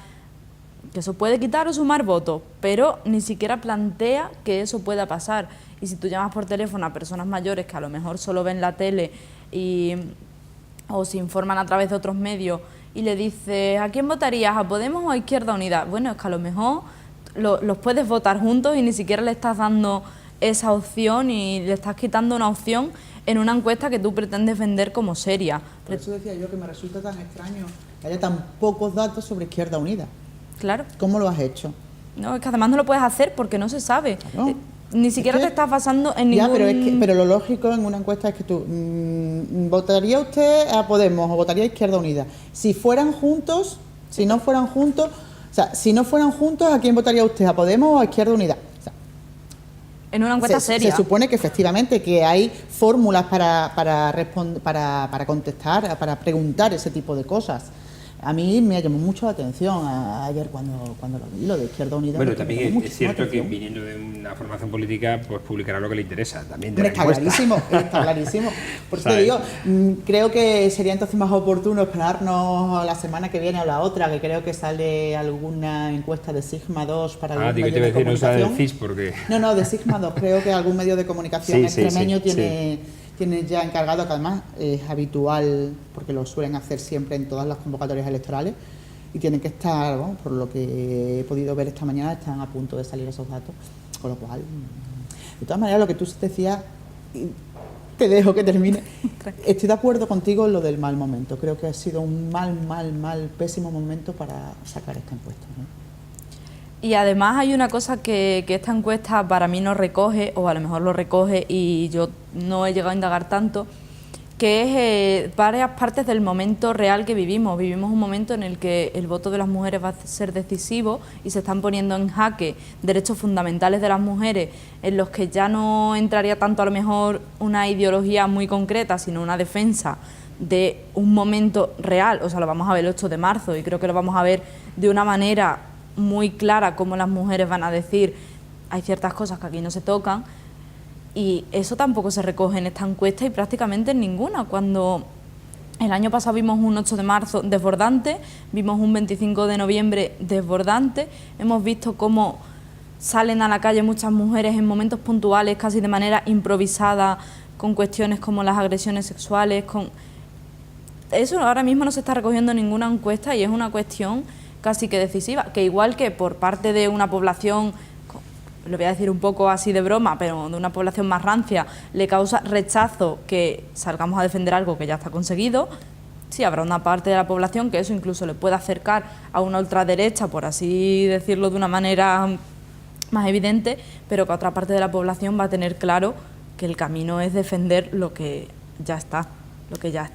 que eso puede quitar o sumar votos, pero ni siquiera plantea que eso pueda pasar. Y si tú llamas por teléfono a personas mayores que a lo mejor solo ven la tele o se informan a través de otros medios, y le dices, ¿a quién votarías? ¿A Podemos o a Izquierda Unida? Bueno, es que a lo mejor los puedes votar juntos y ni siquiera le estás dando esa opción y le estás quitando una opción en una encuesta que tú pretendes vender como seria. Por eso decía yo que me resulta tan extraño que haya tan pocos datos sobre Izquierda Unida. Claro. ¿Cómo lo has hecho? No, es que además no lo puedes hacer porque no se sabe. No. Ni siquiera te estás basando en ningún... Ya, pero lo lógico en una encuesta es que tú, ¿votaría usted a Podemos o votaría a Izquierda Unida? Si fueran juntos, si no fueran juntos, o sea, si no fueran juntos, ¿a quién votaría usted? ¿A Podemos o a Izquierda Unida? O sea, en una encuesta seria. Se supone que efectivamente que hay fórmulas para contestar, para preguntar ese tipo de cosas. A mí me llamó mucho la atención ayer cuando lo vi, lo de Izquierda Unida. Bueno, también es cierto que viniendo de una formación política, pues publicará lo que le interesa. También está clarísimo. Por eso te digo, creo que sería entonces más oportuno esperarnos la semana que viene o la otra, que creo que sale alguna encuesta de Sigma 2 para algún medio de comunicación. No sale del CIS porque... No, de Sigma 2. Creo que algún medio de comunicación extremeño tiene ya encargado, que además es habitual, porque lo suelen hacer siempre en todas las convocatorias electorales, y tienen que estar, bueno, por lo que he podido ver esta mañana, están a punto de salir esos datos, con lo cual, de todas maneras, lo que tú decías, te dejo que termine, estoy de acuerdo contigo en lo del mal momento, creo que ha sido un pésimo momento para sacar esta encuesta, ¿no? Y además hay una cosa que esta encuesta para mí no recoge, o a lo mejor lo recoge y yo no he llegado a indagar tanto, que es varias partes del momento real que vivimos. Vivimos un momento en el que el voto de las mujeres va a ser decisivo y se están poniendo en jaque derechos fundamentales de las mujeres, en los que ya no entraría tanto a lo mejor una ideología muy concreta, sino una defensa de un momento real. O sea, lo vamos a ver el 8 de marzo y creo que lo vamos a ver de una manera muy clara, cómo las mujeres van a decir hay ciertas cosas que aquí no se tocan. Y eso tampoco se recoge en esta encuesta y prácticamente en ninguna. Cuando el año pasado vimos un 8 de marzo desbordante, vimos un 25 de noviembre desbordante, hemos visto cómo salen a la calle muchas mujeres en momentos puntuales, casi de manera improvisada, con cuestiones como las agresiones sexuales. Eso ahora mismo no se está recogiendo en ninguna encuesta y es una cuestión casi que decisiva, que igual que por parte de una población, lo voy a decir un poco así de broma, pero de una población más rancia, le causa rechazo que salgamos a defender algo que ya está conseguido, sí habrá una parte de la población que eso incluso le pueda acercar a una ultraderecha, por así decirlo de una manera más evidente, pero que otra parte de la población va a tener claro que el camino es defender lo que ya está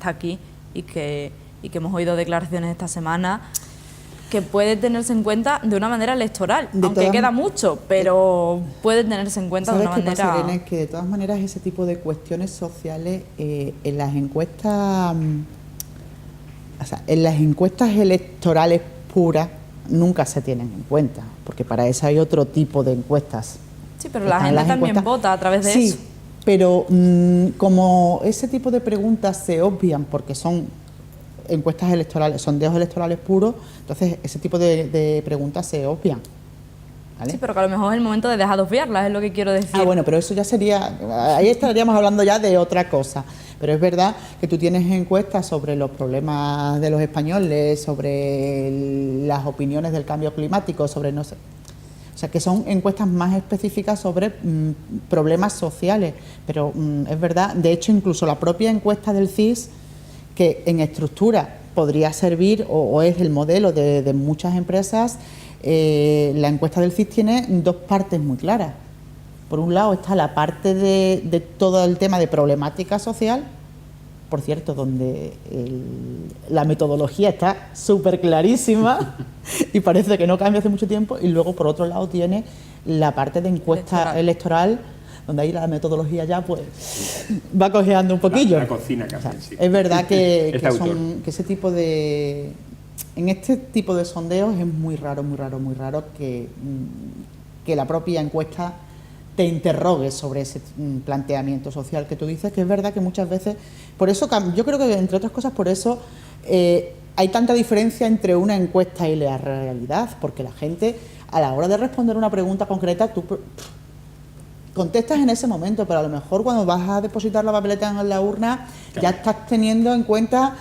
aquí y que hemos oído declaraciones esta semana que puede tenerse en cuenta de una manera electoral, aunque queda mucho, pero puede tenerse en cuenta de una manera... ¿Sabes qué pasa, Irene? Que de todas maneras ese tipo de cuestiones sociales en las encuestas, o sea, en las encuestas electorales puras nunca se tienen en cuenta, porque para eso hay otro tipo de encuestas. Sí, pero la gente también vota a través de eso. Sí, pero como ese tipo de preguntas se obvian porque son encuestas electorales, sondeos electorales puros, entonces ese tipo de preguntas se obvian. ¿Vale? Sí, pero que a lo mejor es el momento de dejar de obviarlas, es lo que quiero decir. Ah, bueno, pero eso ya sería, ahí estaríamos hablando ya de otra cosa. Pero es verdad que tú tienes encuestas sobre los problemas de los españoles, sobre las opiniones del cambio climático, sobre no sé. O sea, que son encuestas más específicas sobre problemas sociales. Pero es verdad, de hecho, incluso la propia encuesta del CIS, que en estructura podría servir o es el modelo de muchas empresas, la encuesta del CIS tiene dos partes muy claras. Por un lado está la parte de todo el tema de problemática social, por cierto, donde la metodología está súper clarísima y parece que no cambia hace mucho tiempo, y luego por otro lado tiene la parte de encuesta electoral, donde ahí la metodología ya pues va cojeando un poquillo. La cocina casi, o sea, sí. Es verdad que ese tipo de... En este tipo de sondeos es muy raro que la propia encuesta te interrogue sobre ese planteamiento social que tú dices, que es verdad que muchas veces... Por eso, yo creo que, entre otras cosas, por eso hay tanta diferencia entre una encuesta y la realidad, porque la gente, a la hora de responder una pregunta concreta, tú contestas en ese momento, pero a lo mejor cuando vas a depositar la papeleta en la urna, ya estás teniendo en cuenta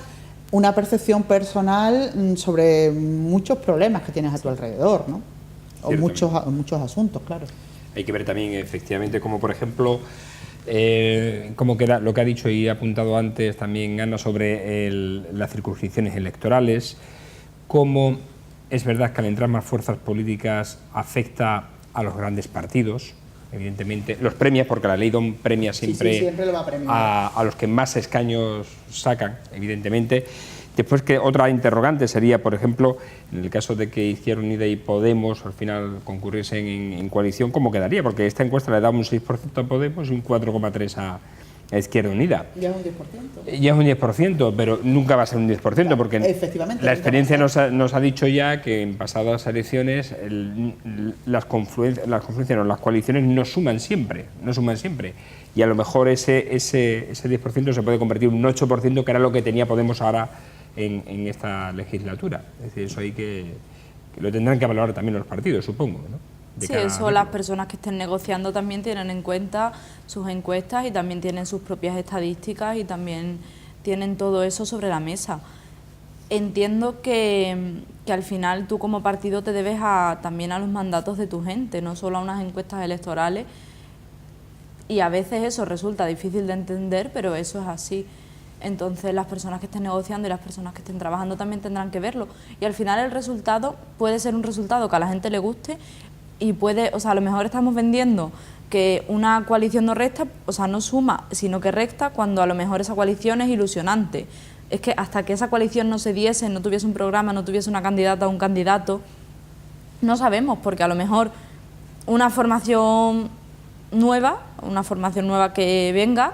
una percepción personal sobre muchos problemas que tienes a tu alrededor, ¿no? O muchos asuntos, claro. Hay que ver también, efectivamente, como por ejemplo, cómo queda lo que ha dicho y ha apuntado antes también Ana sobre las circunscripciones electorales, cómo es verdad que al entrar más fuerzas políticas afecta a los grandes partidos, evidentemente, los premia, porque la ley DOM premia siempre, siempre lo va a premiar. A los que más escaños sacan, evidentemente. Después, que otra interrogante sería, por ejemplo, en el caso de que Izquierda Unida y Podemos al final concurriesen en coalición, ¿cómo quedaría? Porque esta encuesta le da un 6% a Podemos y un 4,3% a Izquierda Unida. Ya es un 10%. Ya es un 10%, pero nunca va a ser un 10%, claro, porque efectivamente, la experiencia nos ha dicho ya que en pasadas elecciones las coaliciones no suman siempre, y a lo mejor ese 10% se puede convertir en un 8%, que era lo que tenía Podemos ahora en esta legislatura. Es decir, eso hay que lo tendrán que valorar también los partidos, supongo, ¿no? Sí, eso las personas que estén negociando también tienen en cuenta sus encuestas y también tienen sus propias estadísticas y también tienen todo eso sobre la mesa. Entiendo que al final tú como partido te debes también a los mandatos de tu gente, no solo a unas encuestas electorales, y a veces eso resulta difícil de entender, pero eso es así. Entonces las personas que estén negociando y las personas que estén trabajando también tendrán que verlo. Y al final el resultado puede ser un resultado que a la gente le guste y puede, o sea, a lo mejor estamos vendiendo que una coalición no resta, o sea, no suma, sino que resta, cuando a lo mejor esa coalición es ilusionante. Es que hasta que esa coalición no se diese, no tuviese un programa, no tuviese una candidata o un candidato, no sabemos, porque a lo mejor una formación nueva que venga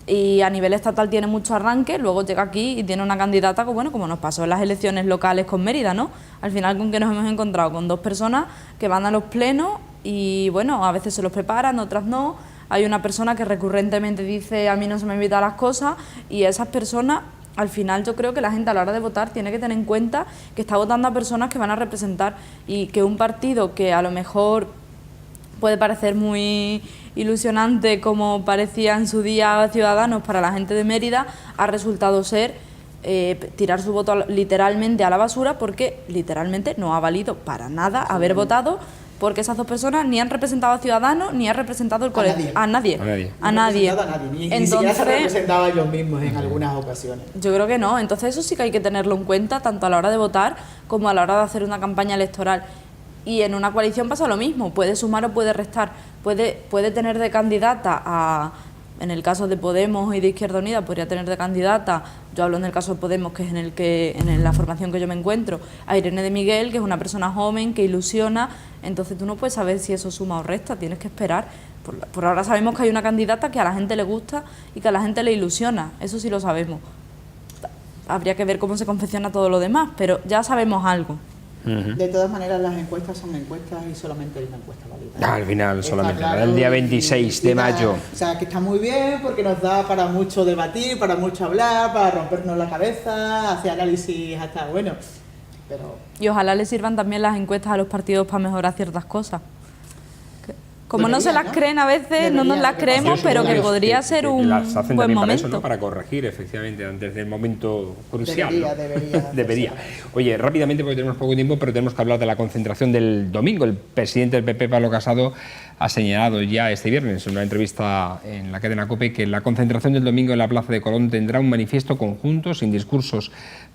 y a nivel estatal tiene mucho arranque, luego llega aquí y tiene una candidata que, bueno, como nos pasó en las elecciones locales con Mérida, ¿no? Al final, ¿con qué nos hemos encontrado? Con 2 personas que van a los plenos y, bueno, a veces se los preparan, otras no. Hay una persona que recurrentemente dice, a mí no se me invita a las cosas, y esas personas, al final, yo creo que la gente a la hora de votar tiene que tener en cuenta que está votando a personas que van a representar, y que un partido que a lo mejor puede parecer muy ilusionante, como parecía en su día Ciudadanos para la gente de Mérida, ha resultado ser tirar su voto literalmente a la basura, porque literalmente no ha valido para nada haber votado, porque esas 2 personas ni han representado a Ciudadanos ni han representado el colectivo, a nadie. Ni siquiera se representaba ellos mismos en algunas ocasiones. Yo creo que no, entonces eso sí que hay que tenerlo en cuenta, tanto a la hora de votar como a la hora de hacer una campaña electoral. Y en una coalición pasa lo mismo, puede sumar o puede restar, puede tener de candidata a, en el caso de Podemos y de Izquierda Unida, podría tener de candidata, yo hablo en el caso de Podemos, que es en la formación que yo me encuentro, a Irene de Miguel, que es una persona joven, que ilusiona, entonces tú no puedes saber si eso suma o resta, tienes que esperar. Por ahora sabemos que hay una candidata que a la gente le gusta y que a la gente le ilusiona, eso sí lo sabemos. Habría que ver cómo se confecciona todo lo demás, pero ya sabemos algo. De todas maneras, las encuestas son encuestas y solamente hay una encuesta válida. Al final, Está solamente, claro, el día 26 de mayo. O sea, que está muy bien porque nos da para mucho debatir, para mucho hablar, para rompernos la cabeza, hacer análisis hasta, bueno, pero... Y ojalá les sirvan también las encuestas a los partidos para mejorar ciertas cosas. Como no se las creen a veces, no nos las creemos, pero que podría ser un las hacen buen también para momento. eso, ¿no? Para corregir, efectivamente, antes del momento crucial. Debería. Debería. Oye, rápidamente, porque tenemos poco tiempo, pero tenemos que hablar de la concentración del domingo. El presidente del PP, Pablo Casado, ha señalado ya este viernes en una entrevista en la cadena COPE que la concentración del domingo en la Plaza de Colón tendrá un manifiesto conjunto, sin discursos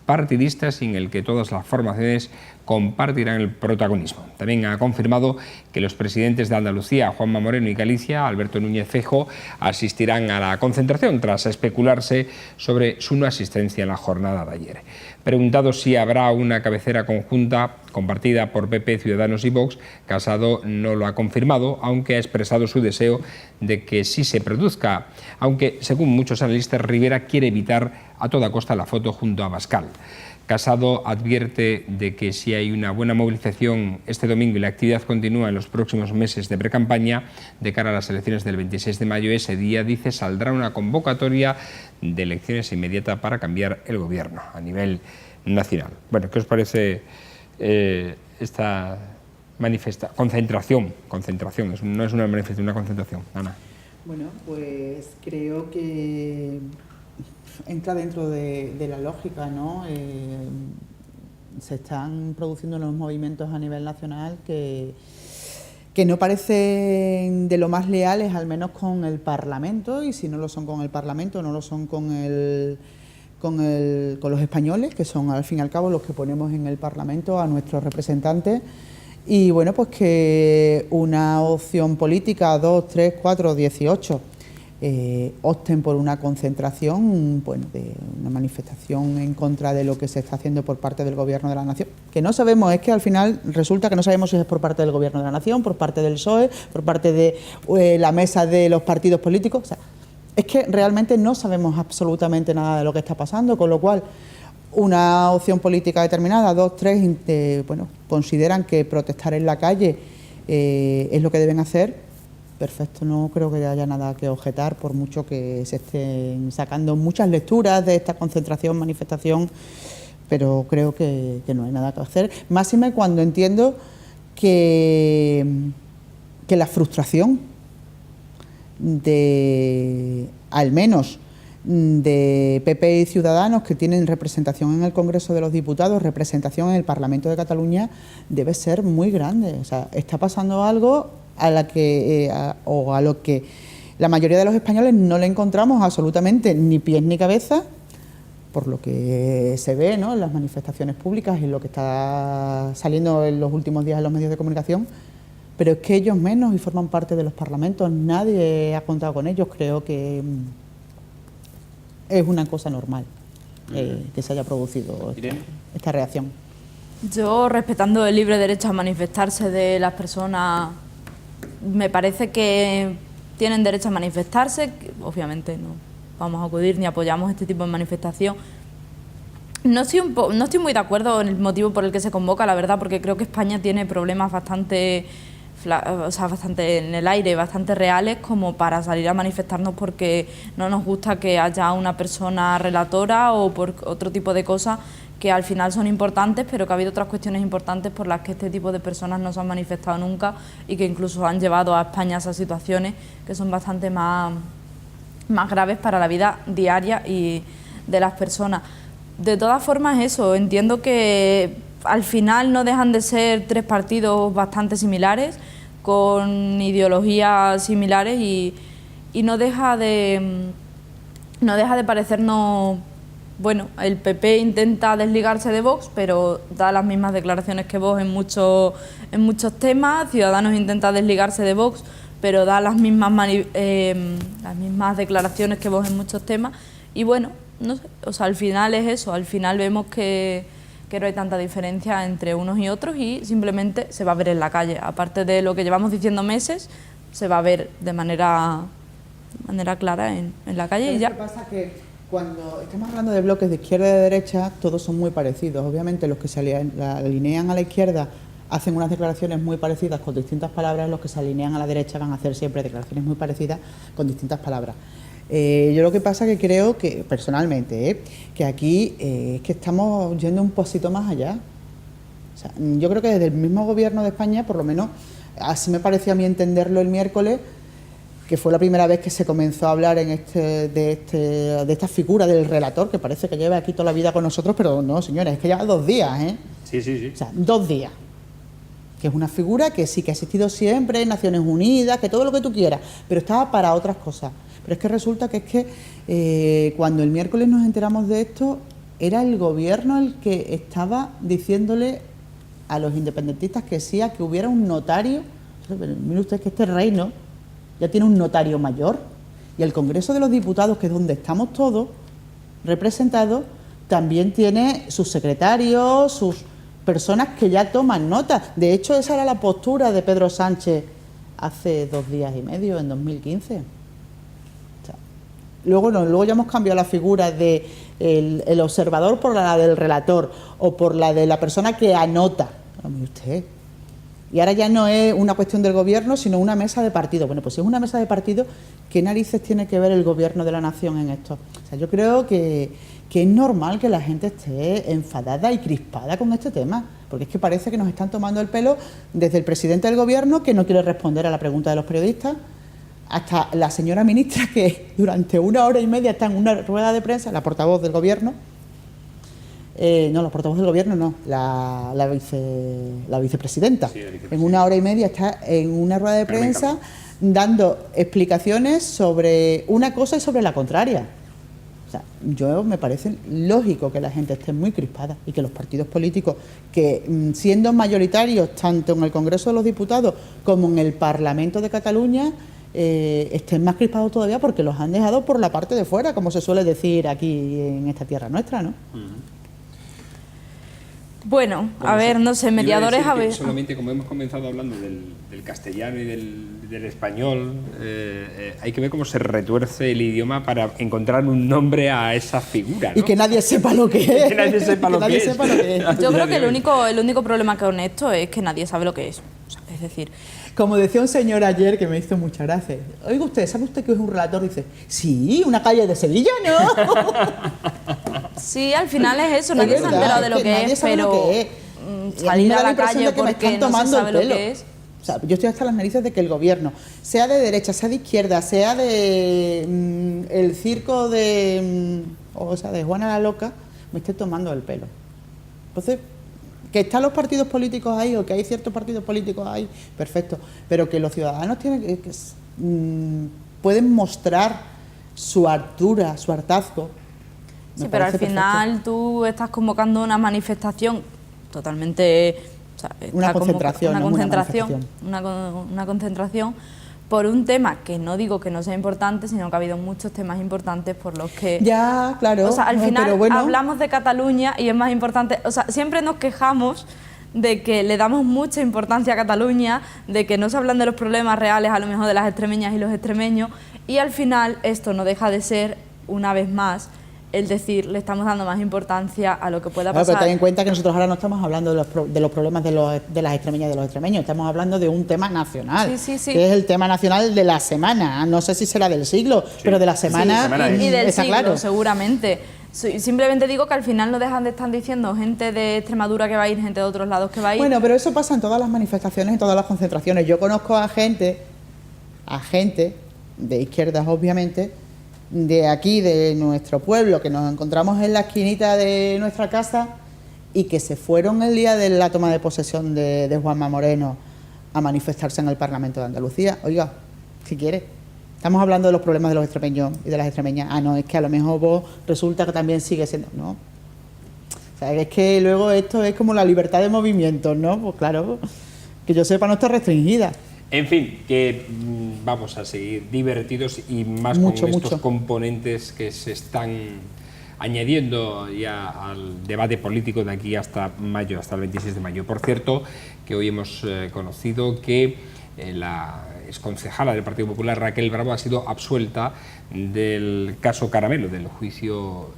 partidistas, en el que todas las formaciones compartirán el protagonismo. También ha confirmado que los presidentes de Andalucía, Juanma Moreno, y Galicia, Alberto Núñez Feijóo, asistirán a la concentración tras especularse sobre su no asistencia en la jornada de ayer. Preguntado si habrá una cabecera conjunta compartida por PP, Ciudadanos y Vox, Casado no lo ha confirmado, aunque ha expresado su deseo de que sí se produzca, aunque, según muchos analistas, Rivera quiere evitar a toda costa la foto junto a Abascal. Casado advierte de que si hay una buena movilización este domingo y la actividad continúa en los próximos meses de precampaña, de cara a las elecciones del 26 de mayo, ese día, dice, saldrá una convocatoria de elecciones inmediata para cambiar el gobierno a nivel nacional. Bueno, ¿qué os parece esta concentración? No es una manifestación, una concentración, Ana. Bueno, pues creo que entra dentro de la lógica, ¿no? Se están produciendo unos movimientos a nivel nacional que no parecen de lo más leales, al menos con el Parlamento, y si no lo son con el Parlamento, no lo son con los españoles, que son al fin y al cabo los que ponemos en el Parlamento a nuestros representantes. Y bueno, pues que una opción política, 2, 3, 4, 18, opten por una concentración, bueno, de una manifestación en contra de lo que se está haciendo por parte del Gobierno de la Nación, que no sabemos, es que al final resulta que no sabemos si es por parte del Gobierno de la Nación, por parte del PSOE, por parte de la mesa de los partidos políticos. O sea, es que realmente no sabemos absolutamente nada de lo que está pasando, con lo cual una opción política determinada, 2, 3, bueno, consideran que protestar en la calle es lo que deben hacer. Perfecto, no creo que haya nada que objetar, por mucho que se estén sacando muchas lecturas de esta concentración, manifestación, pero creo que no hay nada que hacer. Máxime cuando entiendo que la frustración de, al menos, de PP y Ciudadanos, que tienen representación en el Congreso de los Diputados, representación en el Parlamento de Cataluña, debe ser muy grande. O sea, está pasando algo a lo que la mayoría de los españoles no le encontramos absolutamente ni pies ni cabeza, por lo que se ve, ¿no?, en las manifestaciones públicas y lo que está saliendo en los últimos días en los medios de comunicación, pero es que ellos menos y forman parte de los parlamentos, nadie ha contado con ellos, creo que es una cosa normal que se haya producido esta reacción. Yo, respetando el libre derecho a manifestarse de las personas, me parece que tienen derecho a manifestarse, que obviamente no vamos a acudir ni apoyamos este tipo de manifestación. No estoy muy de acuerdo en el motivo por el que se convoca, la verdad, porque creo que España tiene problemas bastante en el aire, bastante reales, como para salir a manifestarnos porque no nos gusta que haya una persona relatora o por otro tipo de cosas que al final son importantes, pero que ha habido otras cuestiones importantes por las que este tipo de personas no se han manifestado nunca y que incluso han llevado a España a esas situaciones que son bastante más graves para la vida diaria y de las personas. De todas formas, eso, entiendo que al final no dejan de ser tres partidos bastante similares, con ideologías similares y no deja de parecernos... Bueno, el PP intenta desligarse de Vox, pero da las mismas declaraciones que Vox en muchos temas. Ciudadanos intenta desligarse de Vox, pero da las mismas declaraciones que Vox en muchos temas. Y bueno, no sé, o sea, al final es eso, al final vemos que no hay tanta diferencia entre unos y otros y simplemente se va a ver en la calle. Aparte de lo que llevamos diciendo meses, se va a ver de manera clara en la calle y ya. Lo que pasa es que cuando estamos hablando de bloques de izquierda y de derecha, todos son muy parecidos. Obviamente los que se alinean a la izquierda hacen unas declaraciones muy parecidas con distintas palabras, los que se alinean a la derecha van a hacer siempre declaraciones muy parecidas con distintas palabras. Yo lo que pasa que creo que, personalmente, que aquí es que estamos yendo un poquito más allá. O sea, yo creo que desde el mismo gobierno de España, por lo menos, así me pareció a mí entenderlo el miércoles, que fue la primera vez que se comenzó a hablar de esta figura del relator, que parece que lleva aquí toda la vida con nosotros, pero no, señores, es que lleva 2 días, ¿eh? Sí. O sea, 2 días. Que es una figura que sí que ha existido siempre en Naciones Unidas, que todo lo que tú quieras, pero estaba para otras cosas. Pero es que resulta que cuando el miércoles nos enteramos de esto, era el gobierno el que estaba diciéndole a los independentistas que sí, a que hubiera un notario. Mire usted que este reino ya tiene un notario mayor y el Congreso de los Diputados, que es donde estamos todos representados, también tiene sus secretarios, sus personas que ya toman nota. De hecho, esa era la postura de Pedro Sánchez hace 2 días y medio, en 2015. O sea, luego ya hemos cambiado la figura de el observador por la del relator o por la de la persona que anota. Mire usted. Y ahora ya no es una cuestión del gobierno, sino una mesa de partido. Bueno, pues si es una mesa de partido, ¿qué narices tiene que ver el gobierno de la nación en esto? O sea, yo creo que es normal que la gente esté enfadada y crispada con este tema, porque es que parece que nos están tomando el pelo desde el presidente del gobierno, que no quiere responder a la pregunta de los periodistas, hasta la señora ministra, que durante 1 hora y media está en una rueda de prensa, la portavoz del gobierno. No, los portavoces del gobierno no, la vicepresidenta. Sí, en 1 hora y media está en una rueda de prensa dando explicaciones sobre una cosa y sobre la contraria. O sea, me parece lógico que la gente esté muy crispada y que los partidos políticos, que siendo mayoritarios tanto en el Congreso de los Diputados como en el Parlamento de Cataluña, estén más crispados todavía porque los han dejado por la parte de fuera, como se suele decir aquí en esta tierra nuestra, ¿no? Bueno, a ver, no sé, mediadores a ver. Solamente como hemos comenzado hablando del castellano y del español, hay que ver cómo se retuerce el idioma para encontrar un nombre a esa figura, ¿no? Y que nadie sepa lo que es. Que nadie sepa lo que es. Yo creo que el único problema con esto es que nadie sabe lo que es. O sea, es decir, como decía un señor ayer que me hizo mucha gracia. Oiga usted, ¿sabe usted que es un relator? Dice, sí, una calle de Sevilla, ¿no? Sí, al final es eso, nadie se ha enterado de lo que es, pero salir a la calle porque no se sabe lo que es. O sea, yo estoy hasta las narices de que el gobierno, sea de derecha, sea de izquierda, sea de el circo de Juana la Loca, me esté tomando el pelo. Entonces, que están los partidos políticos ahí o que hay ciertos partidos políticos ahí, perfecto, pero que los ciudadanos pueden mostrar su hartura, su hartazgo. Sí, pero al final tú estás convocando una manifestación totalmente, o Una como concentración, una no una concentración, manifestación. una concentración por un tema que no digo que no sea importante, sino que ha habido muchos temas importantes por los que... Ya, claro. O sea, al final pero bueno, hablamos de Cataluña y es más importante... O sea, siempre nos quejamos de que le damos mucha importancia a Cataluña, de que no se hablan de los problemas reales a lo mejor de las extremeñas y los extremeños, y al final esto no deja de ser, una vez más, el decir, le estamos dando más importancia a lo que pueda Claro, pasar. pero ten en cuenta que nosotros ahora no estamos hablando de los problemas de las extremeñas y de los extremeños, estamos hablando de un tema nacional, Sí, sí, sí. que es el tema nacional de la semana. No sé si será del siglo, pero de la semana, Y del está siglo, claro. seguramente. Simplemente digo que al final no dejan de estar diciendo gente de Extremadura que va a ir, gente de otros lados que va a ir. Bueno, pero eso pasa en todas las manifestaciones, en todas las concentraciones. Yo conozco a gente de izquierdas, obviamente, de aquí, de nuestro pueblo, que nos encontramos en la esquinita de nuestra casa y que se fueron el día de la toma de posesión de Juanma Moreno a manifestarse en el Parlamento de Andalucía. Oiga, si quiere. Estamos hablando de los problemas de los extremeños y de las extremeñas. Ah, no, es que a lo mejor vos resulta que también sigue siendo... No. O sea, es que luego esto es como la libertad de movimientos, ¿no? Pues claro, que yo sepa no está restringida. En fin, que vamos a seguir divertidos y más Mucho, con estos mucho. componentes que se están añadiendo ya al debate político de aquí hasta mayo, hasta el 26 de mayo. Por cierto, que hoy hemos conocido que la exconcejala del Partido Popular, Raquel Bravo, ha sido absuelta del caso Caramelo, del juicio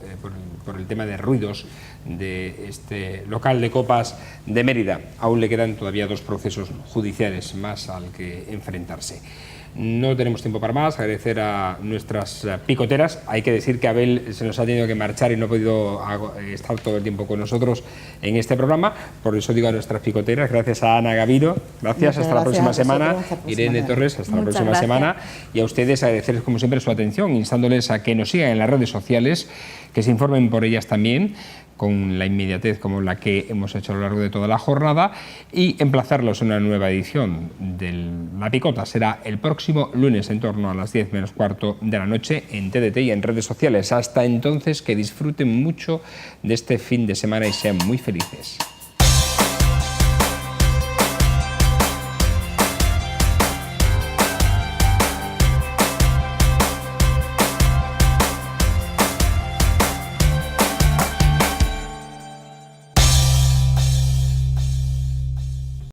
por el tema de ruidos de este local de copas de Mérida. Aún le quedan todavía 2 procesos judiciales más al que enfrentarse. No tenemos tiempo para más. Agradecer a nuestras picoteras. Hay que decir que Abel se nos ha tenido que marchar y no ha podido estar todo el tiempo con nosotros en este programa. Por eso digo a nuestras picoteras, gracias a Ana Gavido, gracias, hasta la próxima semana. Irene Torres, hasta la próxima semana. Y a ustedes agradecerles como siempre su atención, instándoles a que nos sigan en las redes sociales, que se informen por ellas también, con la inmediatez como la que hemos hecho a lo largo de toda la jornada, y emplazarlos a una nueva edición de La Picota. Será el próximo lunes en torno a las 10 menos cuarto de la noche en TDT y en redes sociales. Hasta entonces, que disfruten mucho de este fin de semana y sean muy felices.